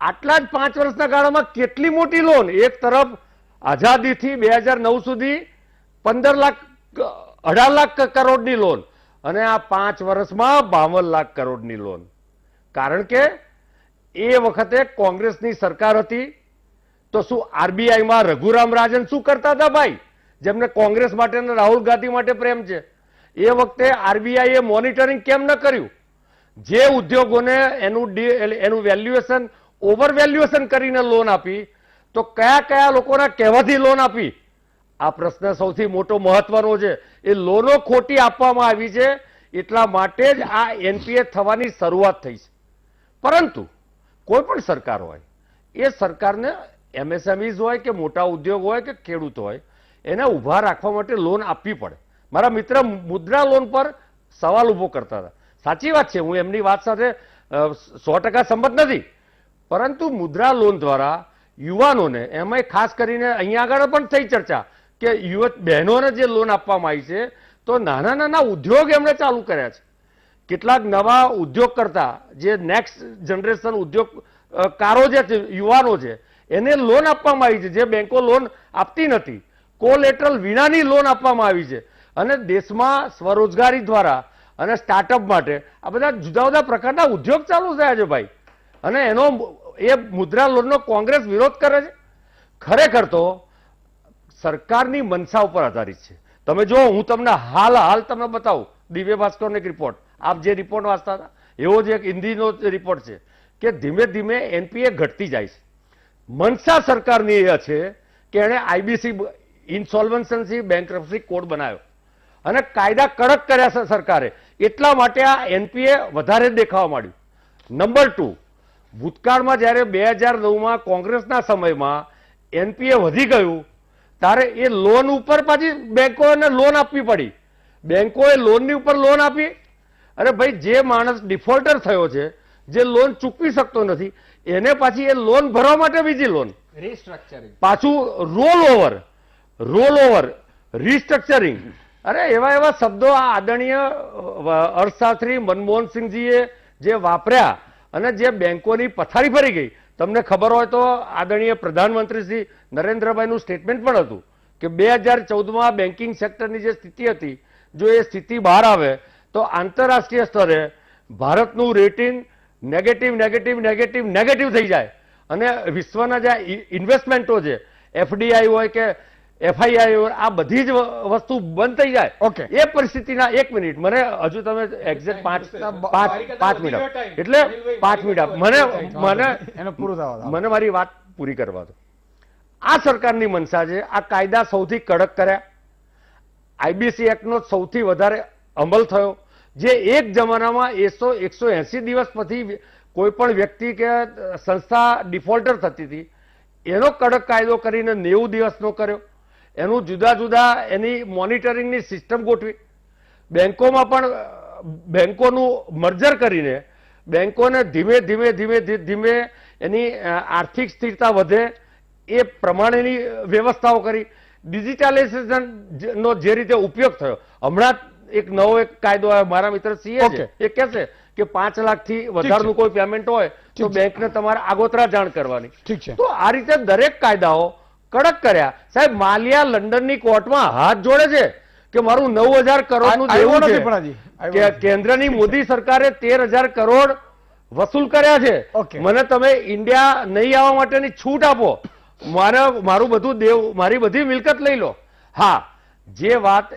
આટલા જ 5 વર્ષના ગાળામાં કેટલી મોટી લોન! એક તરફ આઝાદીથી 2009 સુધી 18 લાખ કરોડની લોન અને આ 5 વર્ષમાં 52 લાખ કરોડની લોન. કારણ કે એ વખતે કોંગ્રેસની સરકાર હતી. તો શું આરબીઆઈમાં રઘુરામ રાજન શું કરતા હતા ભાઈ, જેમને કોંગ્રેસ માટે અને રાહુલ ગાંધી માટે પ્રેમ છે? એ વખતે આરબીઆઈએ મોનિટરિંગ કેમ ન કર્યું? જે ઉદ્યોગોને એનું વેલ્યુએશન ઓવર વેલ્યુએશન કરીને લોન આપી, તો કયા કયા લોકોના કહેવાથી લોન આપી? આ પ્રશ્ન સૌથી મોટો મહત્વનો છે. એ લોનો ખોટી આપવામાં આવી છે, એટલા માટે જ આ એનપીએ થવાની શરૂઆત થઈ છે. પરંતુ કોઈ પણ સરકાર હોય, એ સરકારને એમએસએમઈઝ હોય કે મોટા ઉદ્યોગ હોય કે ખેડૂત હોય, એને ઊભા રાખવા માટે લોન આપવી પડે. મારા મિત્ર મુદ્રા લોન પર સવાલ ઊભો કરતા હતા. સાચી વાત છે, હું એમની વાત સાથે 100% સંમત નથી. પરંતુ મુદ્રા લોન દ્વારા યુવાનોને, એમાંય ખાસ કરીને અહીંયા આગળ પણ થઈ ચર્ચા કે યુવક બહેનોને જે લોન આપવામાં આવી છે, તો નાના નાના ઉદ્યોગ એમણે ચાલુ કર્યા છે. કેટલાક નવા ઉદ્યોગ કરતા જે નેક્સ્ટ જનરેશન ઉદ્યોગકારો જે છે, યુવાનો છે, એને લોન આપવામાં આવી છે જે બેંકો લોન આપતી નથી. કોલેટરલ વિનાની લોન આપવામાં આવી છે. અને દેશમાં સ્વરોજગારી દ્વારા અને સ્ટાર્ટઅપ માટે આ બધા જુદા જુદા પ્રકારના ઉદ્યોગ ચાલુ થયા છે ભાઈ. અને એનો એ મુદ્રા લોનનો કોંગ્રેસ વિરોધ કરે છે. ખરેખર તો સરકારની મનસા ઉપર આધારિત છે. તમે જો, હું તમને હાલ તમને બતાવું દિવ્ય ભાસ્કરનો એક રિપોર્ટ, આપ જે રિપોર્ટ વાંચતા હતા એવો જ એક હિન્દીનો રિપોર્ટ છે કે ધીમે ધીમે એનપીએ ઘટતી જાય છે. મનસા સરકારની એ છે કે એણે આઈબીસી ઇન્સોલ્વન્સી બેંકરપ્સી કોડ બનાવ્યો અને કાયદા કડક કર્યા છે સરકારે. એટલા માટે આ એનપીએ વધારે દેખાવા માંડ્યું. નંબર 2, ભૂતકાળમાં જ્યારે 2009માં કોંગ્રેસના સમયમાં એનપીએ વધી ગયું ત્યારે એ લોન ઉપર પાછી બેંકોને લોન આપવી પડી. બેંકોએ લોનની ઉપર લોન આપી. અરે ભાઈ, જે માણસ ડિફોલ્ટર થયો છે, જે લોન ચૂકવી શકતો નથી, એને પાછી એ લોન ભરવા માટે બીજી લોન, રીસ્ટ્રક્ચરિંગ, પાછું રોલ ઓવર, રીસ્ટ્રક્ચરિંગ. અરે એવા એવા શબ્દો આ આદરણીય અર્થશાસ્ત્રી મનમોહનસિંહજીએ જે વાપર્યા અને જે બેંકોની પથારી ફરી ગઈ. તમને ખબર હોય તો આદરણીય પ્રધાનમંત્રી શ્રી નરેન્દ્રભાઈનું સ્ટેટમેન્ટ પણ હતું કે 2014માં બેન્કિંગ સેક્ટરની જે સ્થિતિ હતી, જો એ સ્થિતિ બહાર આવે તો આંતરરાષ્ટ્રીય સ્તરે ભારતનું રેટિંગ નેગેટિવ થઈ જાય અને વિશ્વના જે ઇન્વેસ્ટમેન્ટો છે, FDI હોય કે FII હોય, આ બધી જ વસ્તુ બંધ થઈ જાય. Okay. એ પરિસ્થિતિના 1 મિનિટ મને હજુ તમે એક્ઝેક્ટ 5 મિનિટ એટલે 5 મિનિટ મને એનું પૂરું થવા દો. મને મારી વાત પૂરી કરવા દો. આ સરકારની મનસા છે આ કાયદા સૌથી કડક કર્યા, IBC એક્ટનો સૌથી વધારે અમલ થયો, જે એક જમાનામાં 180 દિવસ પછી કોઈ પણ વ્યક્તિ કે સંસ્થા ડિફોલ્ટર થતી હતી, એનો કડક કાયદો કરીને 90 દિવસનો કર્યો. એનું જુદા જુદા એની મોનિટરિંગની સિસ્ટમ ગોઠવી. બેંકોમાં પણ બેંકોનું મર્જર કરીને બેંકોને ધીમે એની આર્થિક સ્થિરતા વધે એ પ્રમાણેની વ્યવસ્થાઓ કરી. ડિજિટાલાઇઝેશન નો જે રીતે ઉપયોગ થયો, હમણાં એક નવો કાયદો આવ્યો, મારા મિત્ર CA છે, એ કહે છે કે 5 લાખથી વધારનું કોઈ પેમેન્ટ હોય તો બેંકને તમારે આગોતરા જાણ કરવાની. ઠીક છે. તો આ રીતે દરેક કાયદાઓ કડક કર્યા. સાહેબ, માલિયા લંડનની કોર્ટમાં હાથ જોડે છે કે મારું 9000 કરોડનું આવ્યો દેવું નથી છે પણ હજી. કે કેન્દ્રની મોદી સરકારે 13000 કરોડ વસૂલ કર્યા છે. Okay. મને તમે ઇન્ડિયા નહીં આવવા માટેની છૂટ આપો, મારું બધું દેવ, મારી બધી મિલકત લઈ લો. હા, જે વાત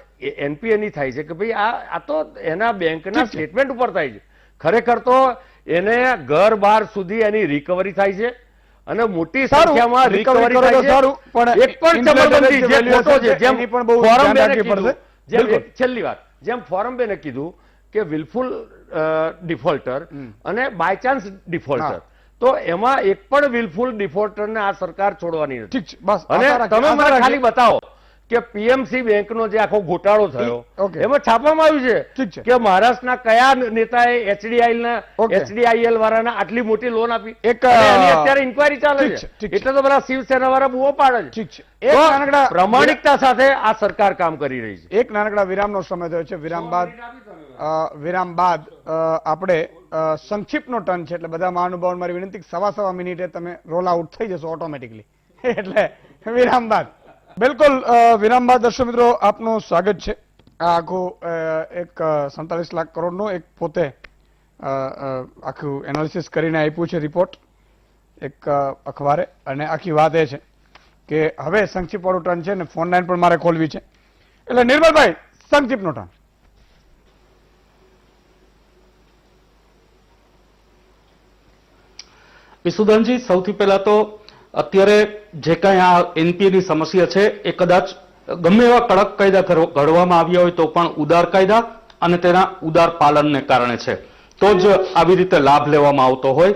NPA ની થાય છે કે ભાઈ આ તો એના બેંકના સ્ટેટમેન્ટ ઉપર થાય છે. ખરેખર તો એને ઘર બાર સુધી એની રિકવરી થાય છે અને મોટી સંખ્યામાં રિકવરી થાય છે. એક પણ ચમરબંધી જે ખોટો છે, જેમ ફોરમબેને કીધું, છેલ્લી વાત, જેમ ફોરમબેને કીધું કે વિલફુલ ડિફોલ્ટર અને બાય ચાન્સ ડિફોલ્ટર, તો એમાં એક પણ વિલફુલ ડિફોલ્ટરને આ સરકાર છોડવાની નથી. ઠીક છે, બસ અને આશા રાખીએ, તમે આશા મને રાખીએ. ખાલી બતાવો કે PMC બેંકનો જે આખો ઘોટાળો થયો, Okay. એમાં છાપવામાં આવ્યું ઠીક છે છે. કે મહારાષ્ટ્રના કયા નેતાએ Okay. HDIL વાળાને આટલી મોટી લોન આપી. એક, અને એની અત્યારે ઇન્કવાયરી ચાલે ઠીક છે. છે, ઠીક છે. એટલે તો બધા શિવસેના વાળા બુઓ પાડે છે. ઠીક છે. એક તો નાનકડા પ્રામાણિકતા સાથે આ સરકાર કામ કરી રહી છે. એક નાનકડા વિરામનો સમય થયો છે. વિરામ બાદ આપણે સંક્ષિપ્તનો ટર્ન છે, એટલે બધા મહાનુભાવો મારી વિનંતી, 1.25 મિનિટે તમે રોલ આઉટ થઈ જશો ઓટોમેટિકલી. એટલે વિરામ બાદ, બિલકુલ વિરામ બાદ દર્શક મિત્રો આપનું સ્વાગત છે. આ આખું એક 47 લાખ કરોડનું એક પોતે આખું એનાલિસિસ કરીને આપ્યું છે રિપોર્ટ એક અખબારે. અને આખી વાત એ છે કે હવે સંક્ષિપ્ત વાળું ટર્ન છે ને ફોન લાઈન પણ મારે ખોલવી છે. એટલે નિર્મલભાઈ, સંક્ષિપ્તનો ટર્ન. વિસુદાનજી, સૌથી પહેલા તો અત્યારે જે કાંઈ આ NPA ની સમસ્યા છે એ કદાચ ગમે એવા કડક કાયદા ઘડવામાં આવ્યા હોય તો પણ ઉદાર કાયદા અને તેના ઉદાર પાલનને કારણે છે, તો જ આવી રીતે લાભ લેવામાં આવતો હોય.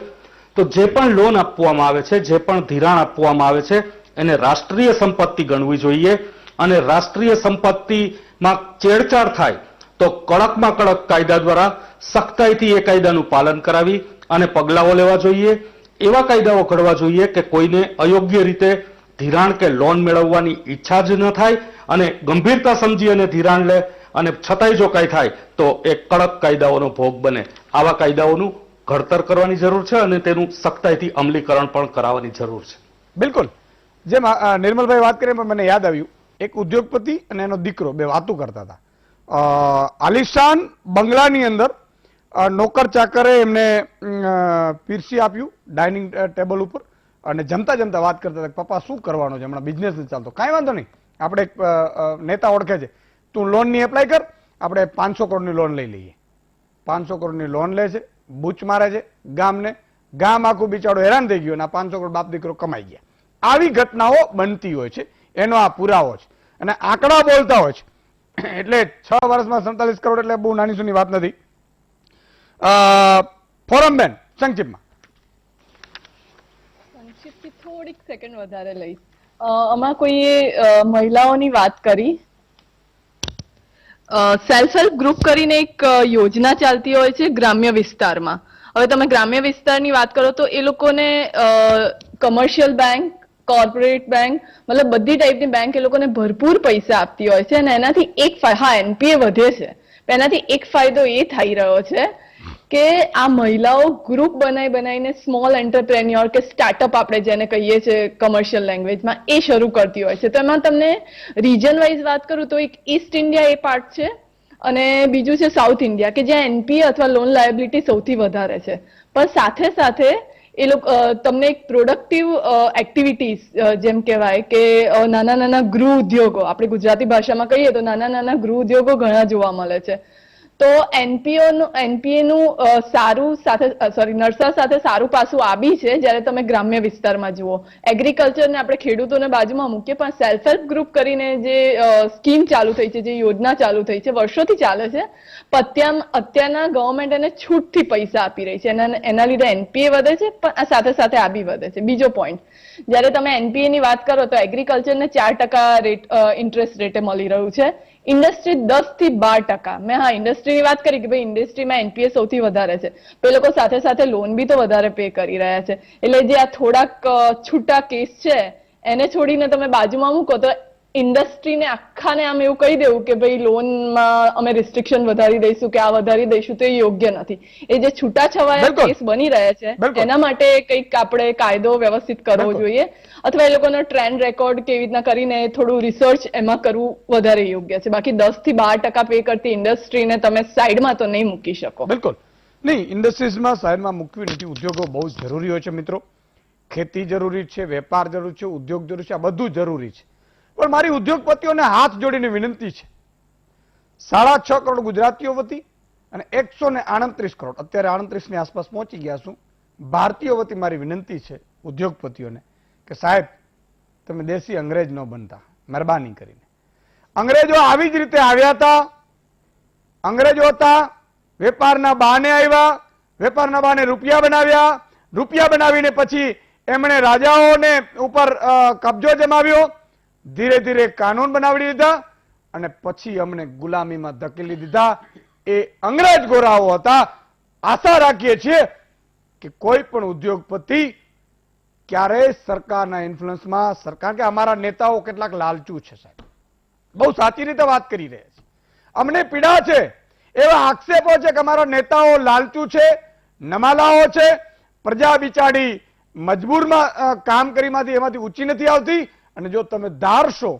તો જે પણ લોન આપવામાં આવે છે, જે પણ ધિરાણ આપવામાં આવે છે, એને રાષ્ટ્રીય સંપત્તિ ગણવી જોઈએ અને રાષ્ટ્રીય સંપત્તિમાં છેડછાડ થાય તો કડકમાં કડક કાયદા દ્વારા સખ્તાઈથી એ કાયદાનું પાલન કરાવી અને પગલાઓ લેવા જોઈએ. એવા કાયદાઓ ઘડવા જોઈએ કે કોઈને અયોગ્ય રીતે ધિરાણ કે લોન મેળવવાની ઈચ્છા જ ન થાય અને ગંભીરતા સમજી અને ધિરાણ લે અને છતાંય જો કાંઈ થાય તો એ કડક કાયદાઓનો ભોગ બને. આવા કાયદાઓનું ઘડતર કરવાની જરૂર છે અને તેનું સખ્તાઈથી અમલીકરણ પણ કરાવવાની જરૂર છે. બિલકુલ, જેમ નિર્મલભાઈ વાત કરી મને યાદ આવ્યું, એક ઉદ્યોગપતિ અને એનો દીકરો બે વાતો કરતા હતા. આલિશાન બંગલાની અંદર નોકર ચાકરે એમને પીરસી આપ્યું ડાઇનિંગ ટેબલ ઉપર અને જમતા જમતા વાત કરતા હતા, પપ્પા શું કરવાનો છે, હમણાં બિઝનેસ નથી ચાલતો. કાંઈ વાંધો નહીં, આપણે એક નેતા ઓળખે છે, તું લોનની એપ્લાય કર, આપણે 500 કરોડની લોન લઈ લઈએ. 500 કરોડની લોન લે છે, બૂચ મારે છે ગામને, ગામ આખું બિચારો હેરાન થઈ ગયું અને આ 500 કરોડ બાપ દીકરો કમાઈ ગયા. આવી ઘટનાઓ બનતી હોય છે, એનો આ પુરાવો છે અને આંકડા બોલતા હોય છે. એટલે 6 વર્ષમાં 47 કરોડ એટલે બહુ નાની સૂની વાત નથી. ફોરમબેન, સંક્ષિપ્તમાં. સંક્ષિપ્તથી થોડીક સેકન્ડ વધારે લઈશ. આમાં કોઈએ મહિલાઓની વાત કરી. સેલ્ફ હેલ્પ ગ્રુપ કરીને એક યોજના ચાલતી હોય છે ગ્રામ્ય વિસ્તારમાં. હવે તમે ગ્રામ્ય વિસ્તારની વાત કરો તો એ લોકોને કમર્શિયલ બેંક, કોર્પોરેટ બેંક, મતલબ બધી ટાઈપની બેંક એ લોકોને ભરપૂર પૈસા આપતી હોય છે અને એનાથી એનપીએ વધે છે. એનાથી એક ફાયદો એ થઈ રહ્યો છે કે આ મહિલાઓ ગ્રુપ બનાવીને સ્મોલ એન્ટરપ્રેન્યોર કે સ્ટાર્ટઅપ આપણે જેને કહીએ છીએ કમર્શિયલ લેંગ્વેજમાં એ શરૂ કરતી હોય છે. તો એમાં તમને રીજન વાઇઝ વાત કરું તો એક ઈસ્ટ ઇન્ડિયા એ પાર્ટ છે અને બીજું છે સાઉથ ઇન્ડિયા કે જ્યાં એનપીએ અથવા લોન લાયબિલિટી સૌથી વધારે છે. પણ સાથે સાથે એ લોકો તમને એક પ્રોડક્ટિવ એક્ટિવિટીઝ જેમ કહેવાય કે નાના નાના ગૃહ ઉદ્યોગો, આપણે ગુજરાતી ભાષામાં કહીએ તો નાના નાના ગૃહ ઉદ્યોગો ઘણા જોવા મળે છે. તો એનપીએનું સારું સાથે નર્સા સાથે સારું પાસું આ બી છે જ્યારે તમે ગ્રામ્ય વિસ્તારમાં જુઓ. એગ્રીકલ્ચરને આપણે ખેડૂતોને બાજુમાં મૂકીએ પણ સેલ્ફ હેલ્પ ગ્રુપ કરીને જે સ્કીમ ચાલુ થઈ છે, જે યોજના ચાલુ થઈ છે, વર્ષોથી ચાલે છે. અત્યારના ગવર્મેન્ટ એને છૂટથી પૈસા આપી રહી છે. એના લીધે એનપીએ વધે છે પણ સાથે સાથે આ બી વધે છે. બીજો પોઈન્ટ, જ્યારે તમે એનપીએ ની વાત કરો તો એગ્રીકલ્ચરને 4% ઇન્ટરેસ્ટ રેટે મળી રહ્યું છે, ઇન્ડસ્ટ્રી 10 થી 12%. મેં ઇન્ડસ્ટ્રીની વાત કરી કે ભાઈ ઇન્ડસ્ટ્રીમાં એનપીએ સૌથી વધારે છે, તો એ લોકો સાથે સાથે લોન બી તો વધારે પે કરી રહ્યા છે. એટલે જે આ થોડાક છૂટા કેસ છે એને છોડીને તમે બાજુમાં મૂકો તો ઇન્ડસ્ટ્રીને આખાને આમ એવું કહી દેવું કે ભાઈ લોનમાં અમે રિસ્ટ્રિક્શન વધારી દઈશું કે આ વધારી દઈશું તો એ યોગ્ય નથી. એ જે છૂટાછવાયા કેસ બની રહ્યા છે એના માટે કંઈક આપણે કાયદો વ્યવસ્થિત કરવો જોઈએ અથવા એ લોકોનો ટ્રેન્ડ રેકોર્ડ કેવી રીતના કરીને થોડું રિસર્ચ એમાં કરવું વધારે યોગ્ય છે. બાકી 10 થી 12% પે કરતી ઇન્ડસ્ટ્રીને તમે સાઈડમાં તો નહીં મૂકી શકો. બિલકુલ નહીં, ઇન્ડસ્ટ્રીઝમાં સાઈડમાં મૂકવી નથી. ઉદ્યોગો બહુ જ જરૂરી હોય છે મિત્રો. ખેતી જરૂરી છે, વેપાર જરૂરી છે, ઉદ્યોગ જરૂરી છે, આ બધું જરૂરી છે. પણ મારી ઉદ્યોગપતિઓને હાથ જોડીને વિનંતી છે, 6.5 કરોડ ગુજરાતીઓ વતી અને 138 કરોડ, અત્યારે 38 ની આસપાસ પહોંચી ગયા છું, ભારતીયો વતી મારી વિનંતી છે ઉદ્યોગપતિઓને કે સાહેબ તમે દેશી અંગ્રેજ ન બનતા, મહેરબાની કરીને. અંગ્રેજો આવી જ રીતે આવ્યા હતા. અંગ્રેજો હતા, વેપારના બહાને આવ્યા, વેપારના બહાને રૂપિયા બનાવ્યા, રૂપિયા બનાવીને પછી એમણે રાજાઓને ઉપર કબજો જમાવ્યો, ધીરે ધીરે કાનૂન બનાવી દીધા અને પછી અમને ગુલામીમાં ધકેલી દીધા. એ અંગ્રેજ ગોરાઓ હતા. આશા રાખીએ છીએ કે કોઈ પણ ઉદ્યોગપતિ ક્યારેય સરકારના ઇન્ફ્લુઅન્સમાં, સરકાર કે અમારા નેતાઓ કેટલાક લાલચુ છે સાહેબ, બહુ સાચી રીતે વાત કરી રહ્યા છે, અમને પીડા છે, એવા આક્ષેપો છે કે અમારા નેતાઓ લાલચુ છે, નમાલાઓ છે, પ્રજા બિચારી મજબૂરમાં કામ કરીમાંથી એમાંથી ઊંચી નથી આવતી અને જો તમે ધારશો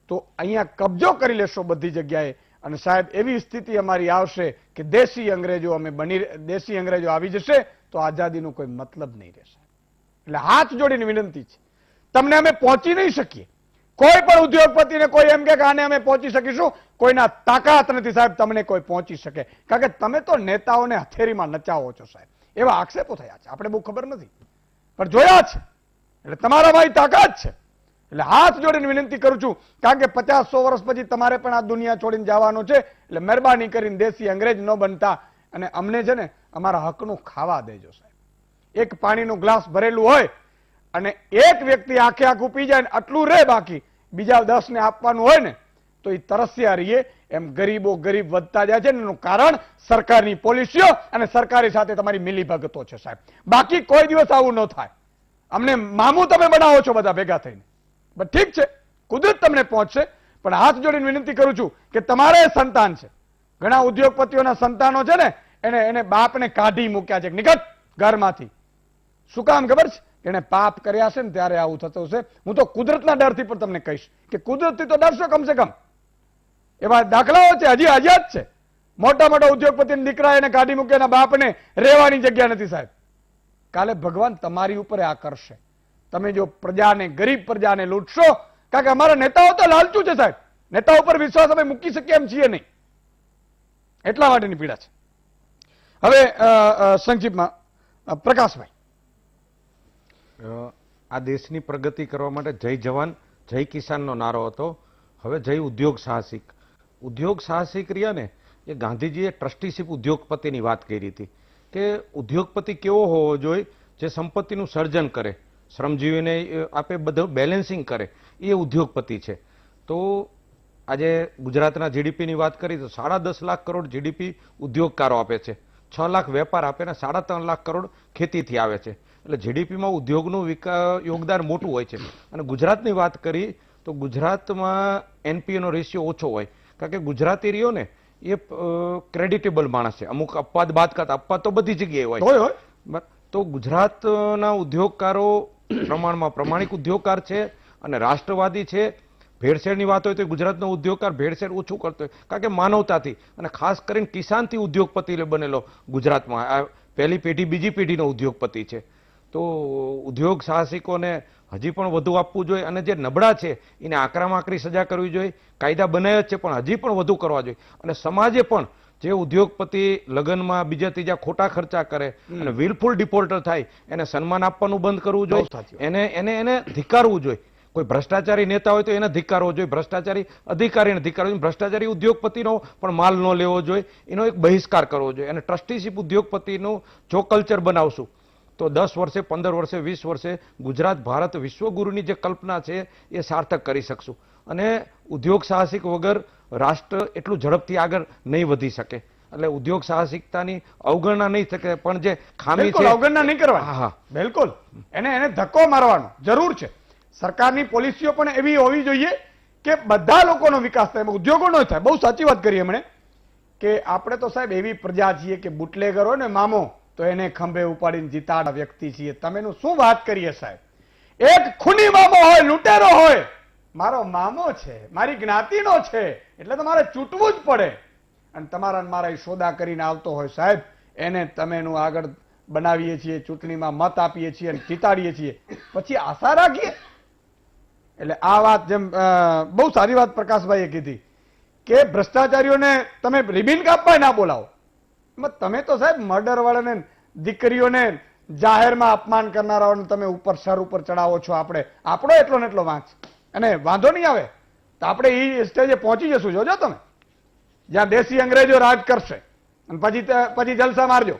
તો અહીંયા કબજો કરી લેશો બધી જગ્યાએ અને સાહેબ એવી સ્થિતિ અમારી આવશે કે દેશી અંગ્રેજો આવી જશે તો આઝાદીનો કોઈ મતલબ નહીં રહેશે. એટલે હાથ જોડીને વિનંતી છે, તમને અમે પહોંચી નહીં શકીએ. કોઈ પણ ઉદ્યોગપતિને કોઈ એમ કે આને અમે પહોંચી શકીશું, કોઈના તાકાત નથી સાહેબ તમને કોઈ પહોંચી શકે, કારણ કે તમે તો નેતાઓને હથેળીમાં નચાવો છો સાહેબ. એવા આક્ષેપો થયા છે, આપણે બહુ ખબર નથી પણ જોયા છે. એટલે તમારા ભાઈ તાકાત છે. એટલે હાથ જોડીને વિનંતી કરું છું, કારણ કે 50-100 વર્ષ પછી તમારે પણ આ દુનિયા છોડીને જવાનું છે. એટલે મહેરબાની કરીને દેશી અંગ્રેજ ન બનતા અને અમને છે ને અમારા હકનું ખાવા દેજો સાહેબ. એક પાણીનું ગ્લાસ ભરેલું હોય અને એક વ્યક્તિ આખે આખું પી જાય ને આટલું રહે, બાકી બીજા 10 ને આપવાનું હોય ને તો એ તરસ્યા રહીએ. એમ ગરીબો ગરીબ વધતા જાય છે, એનું કારણ સરકારની પોલિસીઓ અને સરકારી સાથે તમારી મિલીભગતો છે સાહેબ. બાકી કોઈ દિવસ આવું ન થાય. અમને મામું તમે બનાવો છો બધા ભેગા થઈને, ઠીક છે, કુદરત તમને પહોંચશે. પણ હાથ જોડીને વિનંતી કરું છું કે તમારે સંતાન છે, ઘણા ઉદ્યોગપતિઓના સંતાનો છે ને એને બાપને કાઢી મૂક્યા છે નિકટ ઘરમાંથી. શું કામ ખબર છે? એને પાપ કર્યા છે ને ત્યારે આવું થતું છે. હું તો કુદરતના ડરથી પણ તમને કહીશ કે કુદરતથી તો ડરશો કમસે કમ. એવા દાખલાઓ છે, હજી આઝાદ છે. મોટા મોટા ઉદ્યોગપતિના દીકરા એને કાઢી મૂકે, એના બાપને રહેવાની જગ્યા નથી સાહેબ. કાલે ભગવાન તમારી ઉપર આ કરશે. તમે જો પ્રજાને, ગરીબ પ્રજાને લૂંટશો, કારણ કે અમારા નેતાઓ તો લાલચુ છે સાહેબ. નેતાઓ પર વિશ્વાસ અમે મૂકી શકીએ એમ છીએ નહીં, એટલા માટેની પીડા છે. હવે સંક્ષિપ્તમાં પ્રકાશભાઈ, આ દેશની પ્રગતિ કરવા માટે જય જવાન જય કિસાનનો નારો હતો. હવે જય ઉદ્યોગ સાહસિક. ઉદ્યોગ સાહસિક રહ્યા ને એ ગાંધીજીએ ટ્રસ્ટીશીપ ઉદ્યોગપતિની વાત કરી હતી કે ઉદ્યોગપતિ કેવો હોવો જોઈએ, જે સંપત્તિનું સર્જન કરે, શ્રમજીવીને આપે બધું બેલેન્સિંગ કરે, એ ઉદ્યોગપતિ છે. તો આજે ગુજરાતના જીડીપીની વાત કરી તો 10.5 લાખ કરોડ જીડીપી ઉદ્યોગકારો આપે છે, 6 લાખ વેપાર આપે ને 3.5 લાખ કરોડ ખેતીથી આવે છે. એટલે જીડીપીમાં ઉદ્યોગનું યોગદાન મોટું હોય છે. અને ગુજરાતની વાત કરી તો ગુજરાતમાં એનપીએનો રેશિયો ઓછો હોય, કારણ કે ગુજરાતી રહ્યો ને એ ક્રેડિટેબલ માણસ છે. અમુક અપવાદ બાદ કરતા, અપવાદ તો બધી જગ્યાએ હોય. તો ગુજરાતના ઉદ્યોગકારો પ્રમાણમાં પ્રમાણિક ઉદ્યોગકાર છે અને રાષ્ટ્રવાદી છે. ભેળસેળની વાત હોય તો ગુજરાતનો ઉદ્યોગકાર ભેળસેળ ઓછું કરતો હોય, કારણ કે માનવતાથી અને ખાસ કરીને કિસાનથી ઉદ્યોગપતિ બનેલો ગુજરાતમાં આ પહેલી પેઢી બીજી પેઢીનો ઉદ્યોગપતિ છે. તો ઉદ્યોગ સાહસિકોને હજી પણ વધુ આપવું જોઈએ અને જે નબળા છે એને આકરામાં આકરી સજા કરવી જોઈએ. કાયદા બનાવ્યા જ છે પણ હજી પણ વધુ કરવા જોઈએ. અને સમાજે પણ જે ઉદ્યોગપતિ લગ્નમાં બીજા ત્રીજા ખોટા ખર્ચા કરે અને વિલફુલ ડિફોલ્ટર થાય એને સન્માન આપવાનું બંધ કરવું જોઈએ, એને ધિક્કારવું જોઈએ. કોઈ ભ્રષ્ટાચારી નેતા હોય તો એને ધિક્કારવો જોઈએ, ભ્રષ્ટાચારી અધિકારીને ધિક્કારવો જોઈએ, ભ્રષ્ટાચારી ઉદ્યોગપતિનો પણ માલ ન લેવો જોઈએ, એનો એક બહિષ્કાર કરવો જોઈએ. અને ટ્રસ્ટીશીપ ઉદ્યોગપતિનું જો કલ્ચર બનાવશું તો 10 વર્ષે 15 વર્ષે 20 વર્ષે ગુજરાત ભારત વિશ્વગુરુની જે કલ્પના છે એ સાર્થક કરી શકશું. અને ઉદ્યોગ સાહસિક વગર રાષ્ટ્ર એટલું ઝડપથી આગળ નહીં વધી શકે. એટલે ઉદ્યોગ સાહસિકતાની અવગણના નહીં શકે, પણ જે ખામી છે અવગણના નહીં કરવાની. હા, બિલકુલ. એને ધક્કો મારવાનો જરૂર છે. સરકારની પોલિસીઓ પણ એવી હોવી જોઈએ કે બધા લોકોનો વિકાસ થાય, ઉદ્યોગોનો થાય. બહુ સાચી વાત કરી એમણે કે આપણે તો સાહેબ એવી પ્રજા છીએ કે બુટલેગરો ને મામો તો એને ખંભે ઉપાડીને જીતાડા વ્યક્તિ છીએ. તમેનું શું વાત કરીએ સાહેબ? એક ખૂની મામો હોય, લૂંટેરો હોય, મારો મામો છે, મારી જ્ઞાતિનો છે, એટલે તમારે ચૂંટવું જ પડે. અને તમારા મારા સોદા કરીને આવતો હોય સાહેબ, એને તમેનું આગળ બનાવીએ છીએ, ચૂંટણીમાં મત આપીએ છીએ અને જીતાડીએ છીએ, પછી આશા રાખીએ. એટલે આ વાત જેમ બહુ સારી વાત પ્રકાશભાઈએ કીધી કે ભ્રષ્ટાચારીઓને તમે રિબિન કાપવા ના બોલાવો. તમે તો સાહેબ મર્ડર વાળાને, દીકરીઓને જાહેરમાં અપમાન કરનારાઓને તમે ઉપર સર ઉપર ચડાવો છો. આપણો એટલો ને એટલો વાંચ અને વાંધો નહીં આવે તો આપણે એ સ્ટેજે પહોંચી જશું. જોજો તમે જ્યાં દેશી અંગ્રેજો રાજ કરશે અને પછી જલસા મારજો.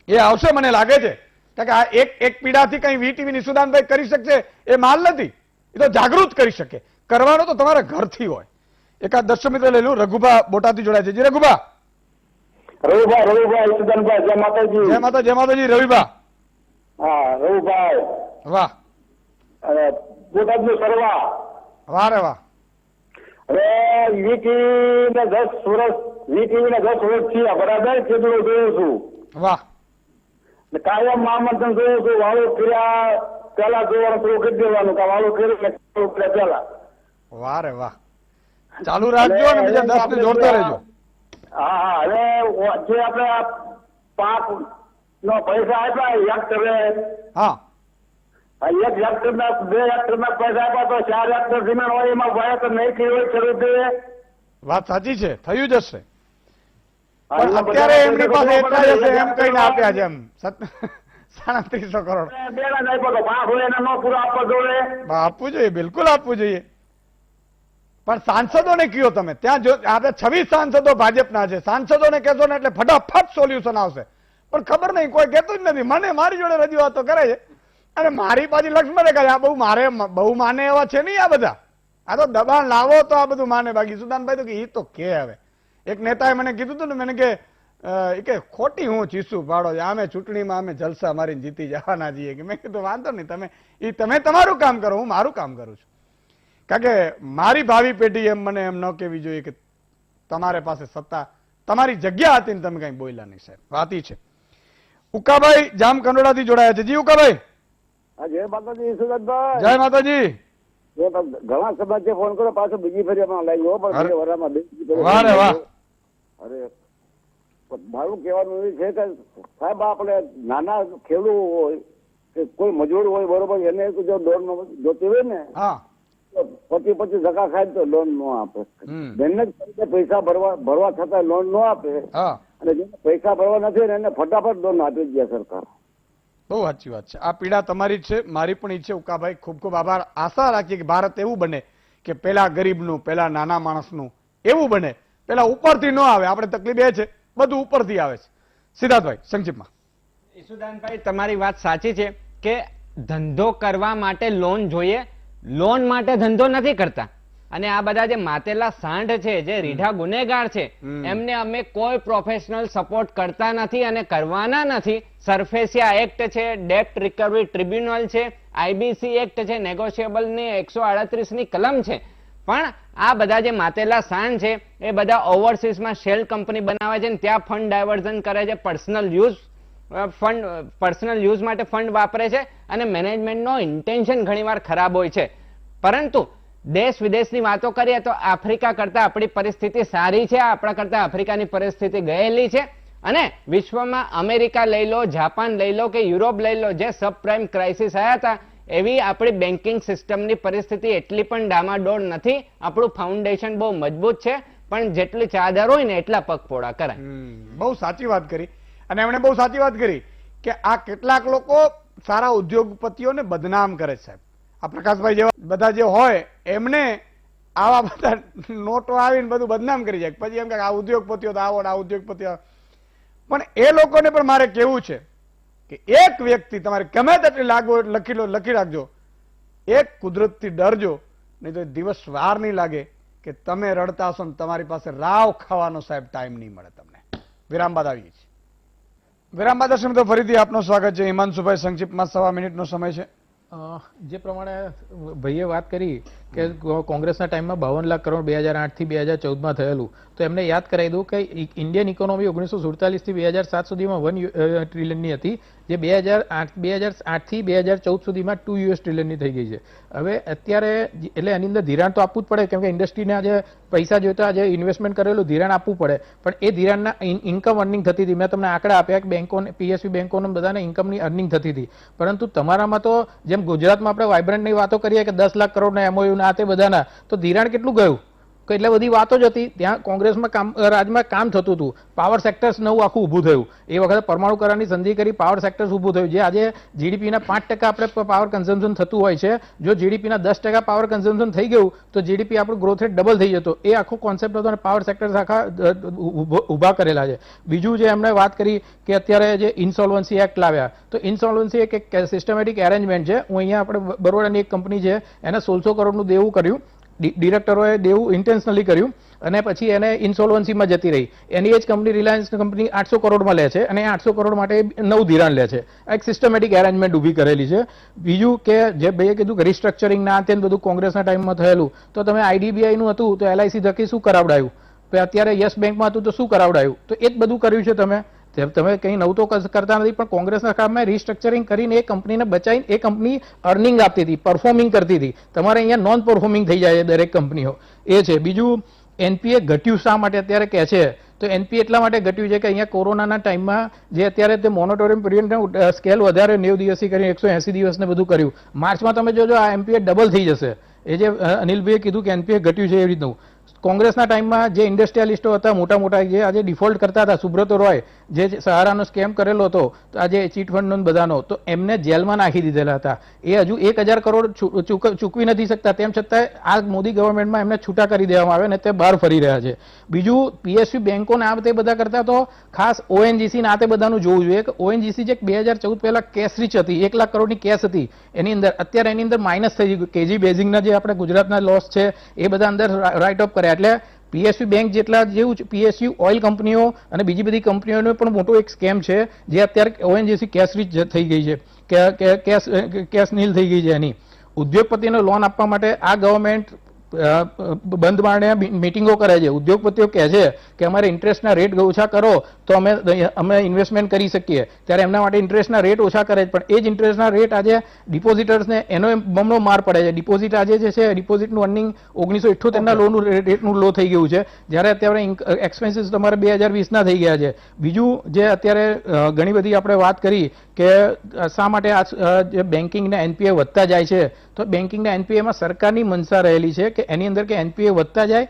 એ આવશે મને લાગે છે. કારણ કે આ એક પીડાથી કઈ વીટીવી નિશુદાનભાઈ કરી શકશે એ માલ નથી. એ તો જાગૃત કરી શકે. કરવાનો તો તમારા ઘરથી હોય. એકાદ દર્શક મિત્ર લઈ લઉં. રઘુભા બોટાદથી જોડાય છે. જી રઘુભા. રવિભાઈ ઈશુદાનભાઈ, જય માતાજી. જય માતાજી રવિભા. હા રવિભાઈ. વાહ. બોટાદ નું સરવા. વાહ રે વાહ. હવે વીટીવી ને 10 વર્ષ થયા બરાબર. કેટલું જોયું છું. વાહ. કાયમ આમંત્રણ જોયું છું. વાળો કર્યા પેલા જોવાનું શરૂ કરી દેવાનું કે વાળો કર્યું પેલા. વાહ રે વાહ. ચાલુ રાખજો અને બીજા 10 ને જોડતા રહેજો. હા, હવે જે આપણે પાક નો પૈસા આપ્યા હેક્ટરે, હા, 1 હેક્ટર ના 2 હેક્ટર ના પૈસા આપ્યા તો 4 હેક્ટર જમીન હોય એમાં વાવેતર નહીં કર્યું હોય ખેડૂતે. વાત સાચી છે, થયું જશે. પણ અત્યારે એમની પાસે એટલા જ હશે એમ કહીને આપ્યા છે એમ 3700 કરોડ. બેડા જ આપ્યો તો 5 હોય એને ન પૂરા આપવા જોઈએ. આપવું જોઈએ, બિલકુલ આપવું જોઈએ. પણ સાંસદોને કયો તમે ત્યાં જો આપણે 26 સાંસદો ભાજપના છે, સાંસદોને કહેશો ને એટલે ફટાફટ સોલ્યુશન આવશે. પણ ખબર નહીં, કોઈ કહેતું જ નથી. મને મારી જોડે રજૂઆતો કરે છે અને મારી પાછી લક્ષ્મણ રેખા. આ બહુ માને એવા છે નહીં આ બધા. આ તો દબાણ લાવો તો આ બધું માને. બાકી સુદાનભાઈ તો કે એ તો કે હવે એક નેતાએ મને કીધું હતું ને, મને કે ખોટી હું ચીસું પાડો છે, આમે ચૂંટણીમાં અમે જલસા મારીને જીતી જવાના છીએ. કે મેં કીધું વાંધો નહીં, તમે તમારું કામ કરો, હું મારું કામ કરું છું. કારણ કે મારી ભાવિ પેઢી એમ મને એમ ન કહેવી જોઈએ કે તમારે પાસે સત્તા, તમારી જગ્યા હતી ને તમે કઈ બોલ્યા નહીં. સાહેબ વાત ઈ છે. ઉકાભાઈ જામ કંડોળાથી જોડાયા છે. જી ઉકાભાઈ. જય માતાજી સુરતભાઈ. જય માતાજી. ઘણા સમાજે ફોન કર્યો, પાછો બીજી ફેરી એમાં લાગ્યો. વાહ રે વાહ. અરે મારું કહેવાનું એ છે કે સાહેબ આપણે નાના ખેડૂત હોય કે કોઈ મજૂર હોય બરોબર, એને જો લોન જોતી હોય ને, હા, 25% ખાય તો લોન ન આપે. મહેનત કરીને પૈસા ભરવા છતાં લોન ન આપે. હા. અને જેને પૈસા ભરવા નથી એને ફટાફટ લોન આપી દે સરકાર. બહુ સાચી વાત છે. આ પીડા તમારી જ છે, મારી પણ ઈચ્છે. ઉકાભાઈ ખૂબ ખૂબ આભાર. આશા રાખીએ કે ભારત એવું બને કે પેલા ગરીબનું, પેલા નાના માણસનું એવું બને, પેલા ઉપરથી ન આવે. આપણે તકલીફ એ છે બધું ઉપરથી આવે છે. સિદ્ધાર્થભાઈ સંક્ષિપ્તમાં. ઈશુદાનભાઈ તમારી વાત સાચી છે કે ધંધો કરવા માટે લોન જોઈએ. લોન માટે ધંધો નથી કરતા. અને આ બધા જે માતેલા સાંઢ છે, જે રીઢા ગુનેગાર છે, એમને અમે કોઈ પ્રોફેશનલ સપોર્ટ કરતા નથી અને કરવાના નથી. સરફેસિયા એક્ટ છે, ડેપ્ટ રિકવરી ટ્રિબ્યુનલ છે, આઈબીસી એક્ટ છે, નેગોશિયેબલ ની 138 ની કલમ છે. પણ આ બધા જે માતેલા સાંઢ છે એ બધા ઓવરસીઝમાં શેલ કંપની બનાવે છે ને ત્યાં ફંડ ડાયવર્ઝન કરે છે, પર્સનલ યુઝ માટે ફંડ વાપરે છે અને મેનેજમેન્ટનો ઇન્ટેન્શન ઘણીવાર ખરાબ હોય છે. પરંતુ દેશ વિદેશની વાતો કરીએ તો આફ્રિકા કરતા આપણી પરિસ્થિતિ સારી છે, આપણા કરતા આફ્રિકાની પરિસ્થિતિ ગયેલી છે. અને વિશ્વમાં અમેરિકા લઈ લો, જાપાન લઈ લો કે યુરોપ લઈ લો, જે સબપ્રાઇમ ક્રાઇસિસ આવ્યા હતા એવી આપણી બેન્કિંગ સિસ્ટમની પરિસ્થિતિ એટલી પણ ડામાડોળ નથી. આપણું ફાઉન્ડેશન બહુ મજબૂત છે, પણ જેટલી ચાદર હોય ને એટલા પગ પોળા કરાય. બહુ સાચી વાત કરી. અને એમણે બહુ સાચી વાત કરી કે આ કેટલાક લોકો સારા ઉદ્યોગપતિઓને બદનામ કરે છે સાહેબ. આ પ્રકાશભાઈ જેવા બધા જે હોય એમને આવા બધા નોટો આવીને બધું બદનામ કરી જાય, પછી એમ કે આ ઉદ્યોગપતિઓ તો આવો ને આ ઉદ્યોગપતિઓ. પણ એ લોકોને પણ મારે કહેવું છે કે એક વ્યક્તિ તમારે ગમે તેટલી લખી રાખજો, એક કુદરતથી ડરજો, નહીં તો દિવસ વાર નહીં લાગે કે તમે રડતા હશો ને તમારી પાસે રાવ ખાવાનો સાહેબ ટાઈમ નહીં મળે તમને. વિરામ બાદ આવીએ છીએ. વિરામ બાદ દર્શક મિત્રો ફરીથી આપનું સ્વાગત છે. હિમાંશુભાઈ, સંક્ષિપ્તમાં 1.5 મિનિટનો સમય છે. જે પ્રમાણે ભાઈએ વાત કરી કે કોંગ્રેસના ટાઈમમાં 52 લાખ કરોડ 2008 થી 2014માં થયેલું, તો એમને યાદ કરાવી દઉં કે ઇન્ડિયન ઇકોનોમી 1947 થી 2007 સુધીમાં 1 ટ્રિલિયનની હતી, જે 2008 થી 2014 સુધીમાં 2 US ટ્રિલિયનની થઈ ગઈ છે. હવે અત્યારે એટલે એની અંદર ધિરાણ તો આપવું જ પડે, કેમ કે ઇન્ડસ્ટ્રીના જે પૈસા જોઈતા જે ઇન્વેસ્ટમેન્ટ કરેલું ધિરાણ આપવું પડે, પણ એ ધિરાણના ઇન્કમ અર્નિંગ થતી હતી. મેં તમને આંકડા આપ્યા કે બેંકોને, પીએસયુ બેંકોને બધાને ઇન્કમની અર્નિંગ થતી હતી. પરંતુ તમારામાં તો જેમ ગુજરાતમાં આપણે વાઇબ્રન્ટની વાતો કરીએ કે 10 લાખ કરોડના એમઓયુ ના તે બધાના, તો ધિરાણ કેટલું ગયું? એટલે બધી વાતો જ હતી. ત્યાં કોંગ્રેસમાં રાજમાં કામ થતું હતું. પાવર સેક્ટર્સ નવું આખું ઊભું થયું. એ વખતે પરમાણુ કરારની સંધિ કરી પાવર સેક્ટર્સ ઊભું થયું, જે આજે જીડીપીના 5% આપણે પાવર કન્ઝમ્પશન થતું હોય છે. જો જીડીપીના 10% પાવર કન્ઝમ્પશન થઈ ગયું તો જીડીપી આપણું ગ્રોથ રેટ ડબલ થઈ જતો. એ આખો કોન્સેપ્ટ હતો અને પાવર સેક્ટર્સ આખા ઊભા કરેલા છે. બીજું જે એમણે વાત કરી કે અત્યારે જે ઇન્સોલ્વન્સી એક્ટ લાવ્યા, તો ઇન્સોલ્વન્સી એક સિસ્ટમેટિક એરેન્જમેન્ટ છે. હું અહીંયા આપણે બરોડાની એક કંપની છે એને 1600 કરોડનું દેવું કર્યું, ડિરેક્ટરોએ દેવું ઇન્ટેન્શનલી કર્યું અને પછી એને ઇન્સોલ્વન્સીમાં જતી રહી. એની એ જ કંપની રિલાયન્સ કંપની 800 કરોડમાં લે છે અને 800 કરોડ માટે નવું ધિરાણ લે છે. એક સિસ્ટમેટિક એરેન્જમેન્ટ ઊભી કરેલી છે. બીજું કે જે ભાઈએ કીધું કે રિસ્ટ્રક્ચરિંગ ના તે બધું કોંગ્રેસના ટાઈમમાં થયેલું, તો તમે આઈડીબીઆઈ નું હતું તો LIC થકી શું કરાવડાયું, અત્યારે યસ બેંકમાં હતું તો શું કરાવડાયું, તો એ જ બધું કર્યું છે. તમે કંઈ નવું તો કરતા નથી, પણ કોંગ્રેસના કામમાં રિસ્ટ્રક્ચરિંગ કરીને એ કંપનીને બચાવીને એ કંપની અર્નિંગ આપતી હતી, પરફોર્મિંગ કરતી હતી. તમારે અહીંયા નોન પરફોર્મિંગ થઈ જાય છે દરેક કંપનીઓ. એ છે. બીજું એનપીએ ઘટ્યું શા માટે અત્યારે કહે છે, તો એનપીએ એટલા માટે ઘટ્યું છે કે અહીંયા કોરોનાના ટાઈમમાં જે અત્યારે તે મોનોટોરિયમ પીરિયડનો સ્કેલ વધારે 90 દિવસથી કરીને 180 દિવસને બધું કર્યું. માર્ચમાં તમે જોજો આ એનપીએ ડબલ થઈ જશે. એ જે અનિલભાઈએ કીધું કે એનપીએ ઘટ્યું છે એવી રીતનું. કોંગ્રેસના ટાઈમમાં જે ઇન્ડસ્ટ્રીયાલિસ્ટો હતા મોટા મોટા, જે આજે ડિફોલ્ટ કરતા હતા, સુબ્રતો રોય જે સહારાનો સ્કેમ કરેલો હતો, તો આજે ચીટ ફંડનો બધાનો, તો એમને જેલમાં નાખી દીધેલા હતા. એ હજુ 1000 કરોડ ચૂકવી નથી શકતા, તેમ છતાં આ મોદી ગવર્મેન્ટમાં એમને છૂટા કરી દેવામાં આવે ને તે બહાર ફરી રહ્યા છે. બીજું પીએસયુ બેંકોને આ તે બધા કરતા તો ખાસ ઓએનજીસી ના તે બધાનું જોવું જોઈએ કે ઓએનજીસી જે 2014 પહેલા કેશ રીચ હતી, 1 લાખ કરોડની કેશ હતી, એની અંદર અત્યારે એની અંદર માઇનસ થઈ ગયું. કેજી બેઝિંગના જે આપણે ગુજરાતના લોસ છે એ બધા અંદર રાઇટ ઓફ કર્યા. એટલે પીએસયુ બેંક જેટલા જેવું પીએસયુ ઓઇલ કંપનીઓ અને બીજી બધી કંપનીઓનો પણ મોટો એક સ્કેમ છે, જે અત્યારે ઓએનજીસી કેશ રીચ થઈ ગઈ છે, કેશ નીલ થઈ ગઈ છે. એની ઉદ્યોગપતિને લોન આપવા માટે આ ગવર્મેન્ટ બંધ બારણે મીટિંગો કરે છે. ઉદ્યોગપતિઓ કહે છે કે અમારે ઇન્ટરેસ્ટના રેટ ઓછા કરો તો અમે ઇન્વેસ્ટમેન્ટ કરી શકીએ, ત્યારે એમના માટે ઇન્ટરેસ્ટના રેટ ઓછા કરે છે. પણ એ જ ઇન્ટરેસ્ટના રેટ આજે ડિપોઝિટર્સને એનો બમણો માર પડે છે. ડિપોઝિટ આજે જે છે ડિપોઝિટનું અર્નિંગ 1978ના લોનું રેટનું લો થઈ ગયું છે, જ્યારે અત્યારે એક્સપેન્સીસ તમારે 2020ના થઈ ગયા છે. બીજું જે અત્યારે ઘણી બધી આપણે વાત કરી કે શા માટે આ જે બેન્કિંગના એનપીએ વધતા જાય છે, તો બેન્કિંગના એનપીએમાં સરકારની મનસા રહેલી છે કે એની અંદર કે એનપીએ વધતા જાય,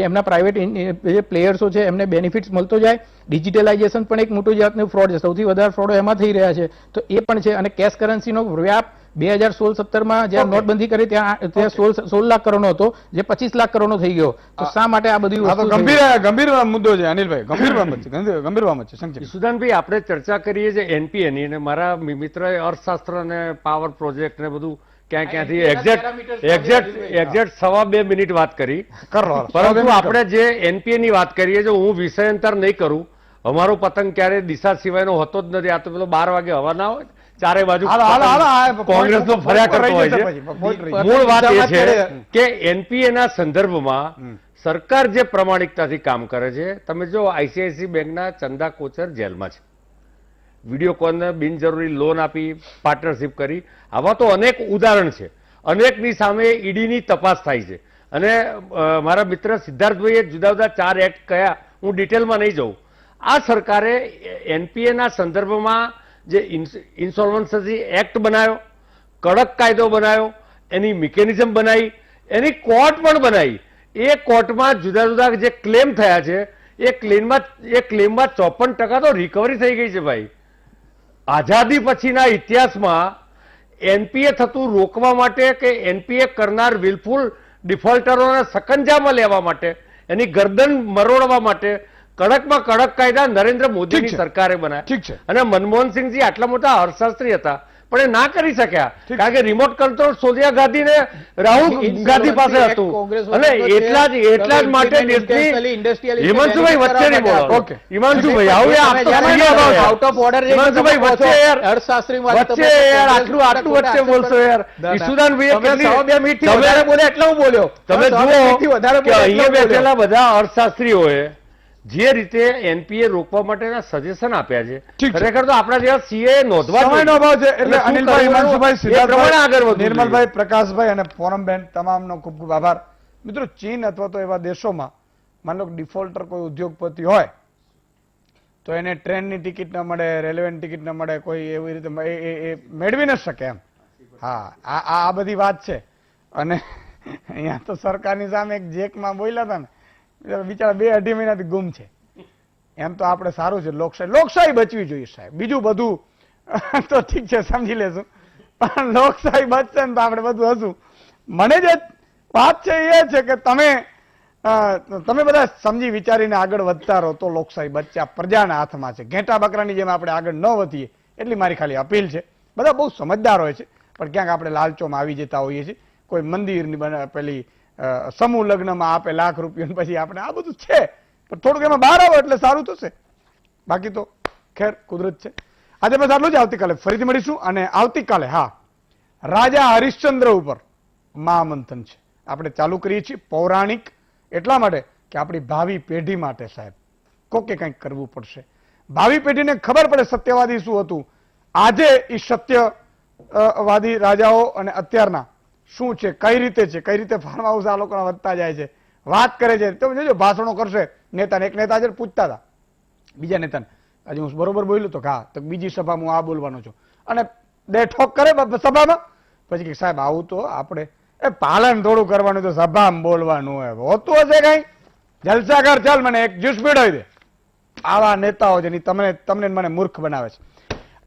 એમના પ્રાઇવેટ જે પ્લેયર્સો છે એમને બેનિફિટ્સ મળતો જાય. ડિજિટલાઇઝેશન પણ એક મોટું જાતનું ફ્રોડ છે, સૌથી વધારે ફ્રોડો એમાં થઈ રહ્યા છે, તો એ પણ છે. અને કેશ કરન્સીનો વ્યાપ 2016-17માં જ્યારે નોટબંધી કરી ત્યાં 16 લાખ કરોડનો હતો, જે 25 લાખ કરોડનો થઈ ગયો. તો શા માટે આ બધી ગંભીર મુદ્દો છે અનિલભાઈ, ગંભીર બાબત છે. સુદાનભાઈ, આપણે ચર્ચા કરીએ છીએ એનપીએ ની, અને મારા મિત્રએ અર્થશાસ્ત્ર અને પાવર પ્રોજેક્ટ ને બધું ક્યાંથી એના parameters એક્ઝેક્ટ 2.5 મિનિટ વાત કરી કરો પરંતુ આપણે જે એનપીએ ની વાત કરીએ જો હું વિષયાંતર નહીં કરું, અમારો પતંગ ક્યારે દિશા સિવાયનો હોતો જ નથી. આ તો પેલો 12 વાગે હવા ના હોય, ચારે બાજુ કોંગ્રેસ નો ફર્યા કરતો હોય છે. મૂળ વાત એ છે કે એનપીએ ના સંદર્ભમાં સરકાર જે પ્રામાણિકતાથી કામ કરે છે. તમે જો આઈસીઆઈસી બેંકના ચંદા કોચર જેલમાં છે, વિડીયોકોનને બિનજરૂરી લોન આપી, પાર્ટનરશિપ કરી, આવા તો અનેક ઉદાહરણ છે. અનેકની સામે ઈડીની તપાસ થાય છે. અને મારા મિત્ર સિદ્ધાર્થભાઈએ જુદા જુદા 4 એક્ટ કયા, હું ડિટેલમાં નહીં જઉં. આ સરકારે એનપીએ ના સંદર્ભમાં જે ઇન્સોલ્વન્સી એક્ટ બનાવ્યો, કડક કાયદો બનાવ્યો, એની મિકેનિઝમ બનાવી, એની કોર્ટ પણ બનાવી. એ કોર્ટમાં જુદા જુદા જે ક્લેમ થયા છે એ ક્લેમમાં 54% તો રિકવરી થઈ ગઈ છે ભાઈ. આઝાદી પછીના ઇતિહાસમાં એનપીએ થતું રોકવા માટે કે એનપીએ કરનાર વિલફુલ ડિફોલ્ટરોને સકંજામાં લેવા માટે, એની ગરદન મરોડવા માટે કડકમાં કડક કાયદા નરેન્દ્ર મોદીની સરકારે બનાવ્યા. અને મનમોહનસિંહજી આટલા મોટા અર્થશાસ્ત્રી હતા પણ એ ના કરી શક્યા, કારણ કે રિમોટ કંટ્રોલ સોનિયા ગાંધી ને રાહુલ ગાંધી પાસે હતું. અને એટલા જ માટે દેશની હિમાંશુભાઈ વચ્ચે નહીં બોલો. હિમાંશુભાઈ આઉટ ઓફ ઓર્ડર હિમાંશુભાઈ વચ્ચે યાર આટલું વચ્ચે બોલશો યાર. ઈશુદાનભાઈ એટલે હું બોલ્યો. તમે જુઓ કે અહીંયા બેઠેલા બધા અર્થશાસ્ત્રીઓએ જે રીતે એનપીએ રોકવા માટેના સજેશન આપ્યા છે, ખરેખર તો આપણા જેવા સીએ નોંધવા સમયનો અભાવ છે. એટલે અનિલભાઈ, હિમાંશુભાઈ, સિદ્ધાર્થભાઈ, આગળ વધવું. નિર્મલભાઈ, પ્રકાશભાઈ અને પૂનમબેન તમામનો ખૂબ ખૂબ આભાર. મિત્રો, ચીન અથવા તો એવા દેશોમાં માનો કે ડિફોલ્ટર કોઈ ઉદ્યોગપતિ હોય તો એને ટ્રેનની ટિકિટ ન મળે, રેલવેની ટિકિટ ન મળે, કોઈ એવી રીતે એ મેળવી ન શકે એમ. હા, આ બધી વાત છે. અને અહીંયા તો સરકારની સામે એક જેકમાં બોલ્યા હતા ને, બિચારા 2-2.5 મહિનાથી ગુમ છે. એમ તો આપણે સારું છે, લોકશાહી બચવી જોઈએ સાહેબ. બીજું બધું તો ઠીક છે, સમજી લેશું, પણ લોકશાહી બચશે ને તો આપણે બધું હશું. મને જે વાત છે એ છે કે તમે બધા સમજી વિચારીને આગળ વધતા રહો તો લોકશાહી બચશે. આ પ્રજાના હાથમાં છે. ઘેટા બકરાની જેમ આપણે આગળ ન વધીએ એટલી મારી ખાલી અપીલ છે. બધા બહુ સમજદાર હોય છે પણ ક્યાંક આપણે લાલચોમાં આવી જતા હોઈએ છીએ. કોઈ મંદિરની પેલી સમૂહ લગ્નમાં આપે લાખ રૂપિયા, પછી આપણે આ બધું છે પણ થોડુંક એમાં બહાર આવો એટલે સારું થશે. બાકી તો ખેર કુદરત છે. આજે બસ આટલું જ. આવતીકાલે ફરીથી મળીશું. અને આવતીકાલે રાજા હરિશ્ચંદ્ર ઉપર મહામંથન છે. આપણે ચાલુ કરીએ છીએ પૌરાણિક એટલા માટે કે આપણી ભાવિ પેઢી માટે સાહેબ કોકે કંઈક કરવું પડશે. ભાવિ પેઢીને ખબર પડે સત્યવાદી શું હતું, આજે એ સત્યવાદી રાજાઓ અને અત્યારના શું છે, કઈ રીતે ફાર્મ હાઉસ આ લોકોના વધતા જાય છે, વાત કરે છે. તમે જોજો ભાષણો કરશે નેતાને. એક નેતા છે પૂછતા હતા બીજા નેતાને, આજે હું બરોબર બોલ્યું તો હા, તો બીજી સભામાં હું આ બોલવાનો છું. અને બે ઠોક કરે સભામાં, પછી કે સાહેબ આવું તો આપણે પાલન થોડું કરવાનું, તો સભામાં બોલવાનું હોય. હોતું હશે કઈ જલસા કર, ચાલ મને એક જ્યુસ પીડાવી દે. આવા નેતાઓ છે તમને મને મૂર્ખ બનાવે છે.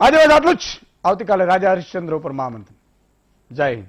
આજે બસ આટલું જ. આવતીકાલે રાજા હરિશ્ચંદ્ર ઉપર મહામંથન. જય હિન્દ.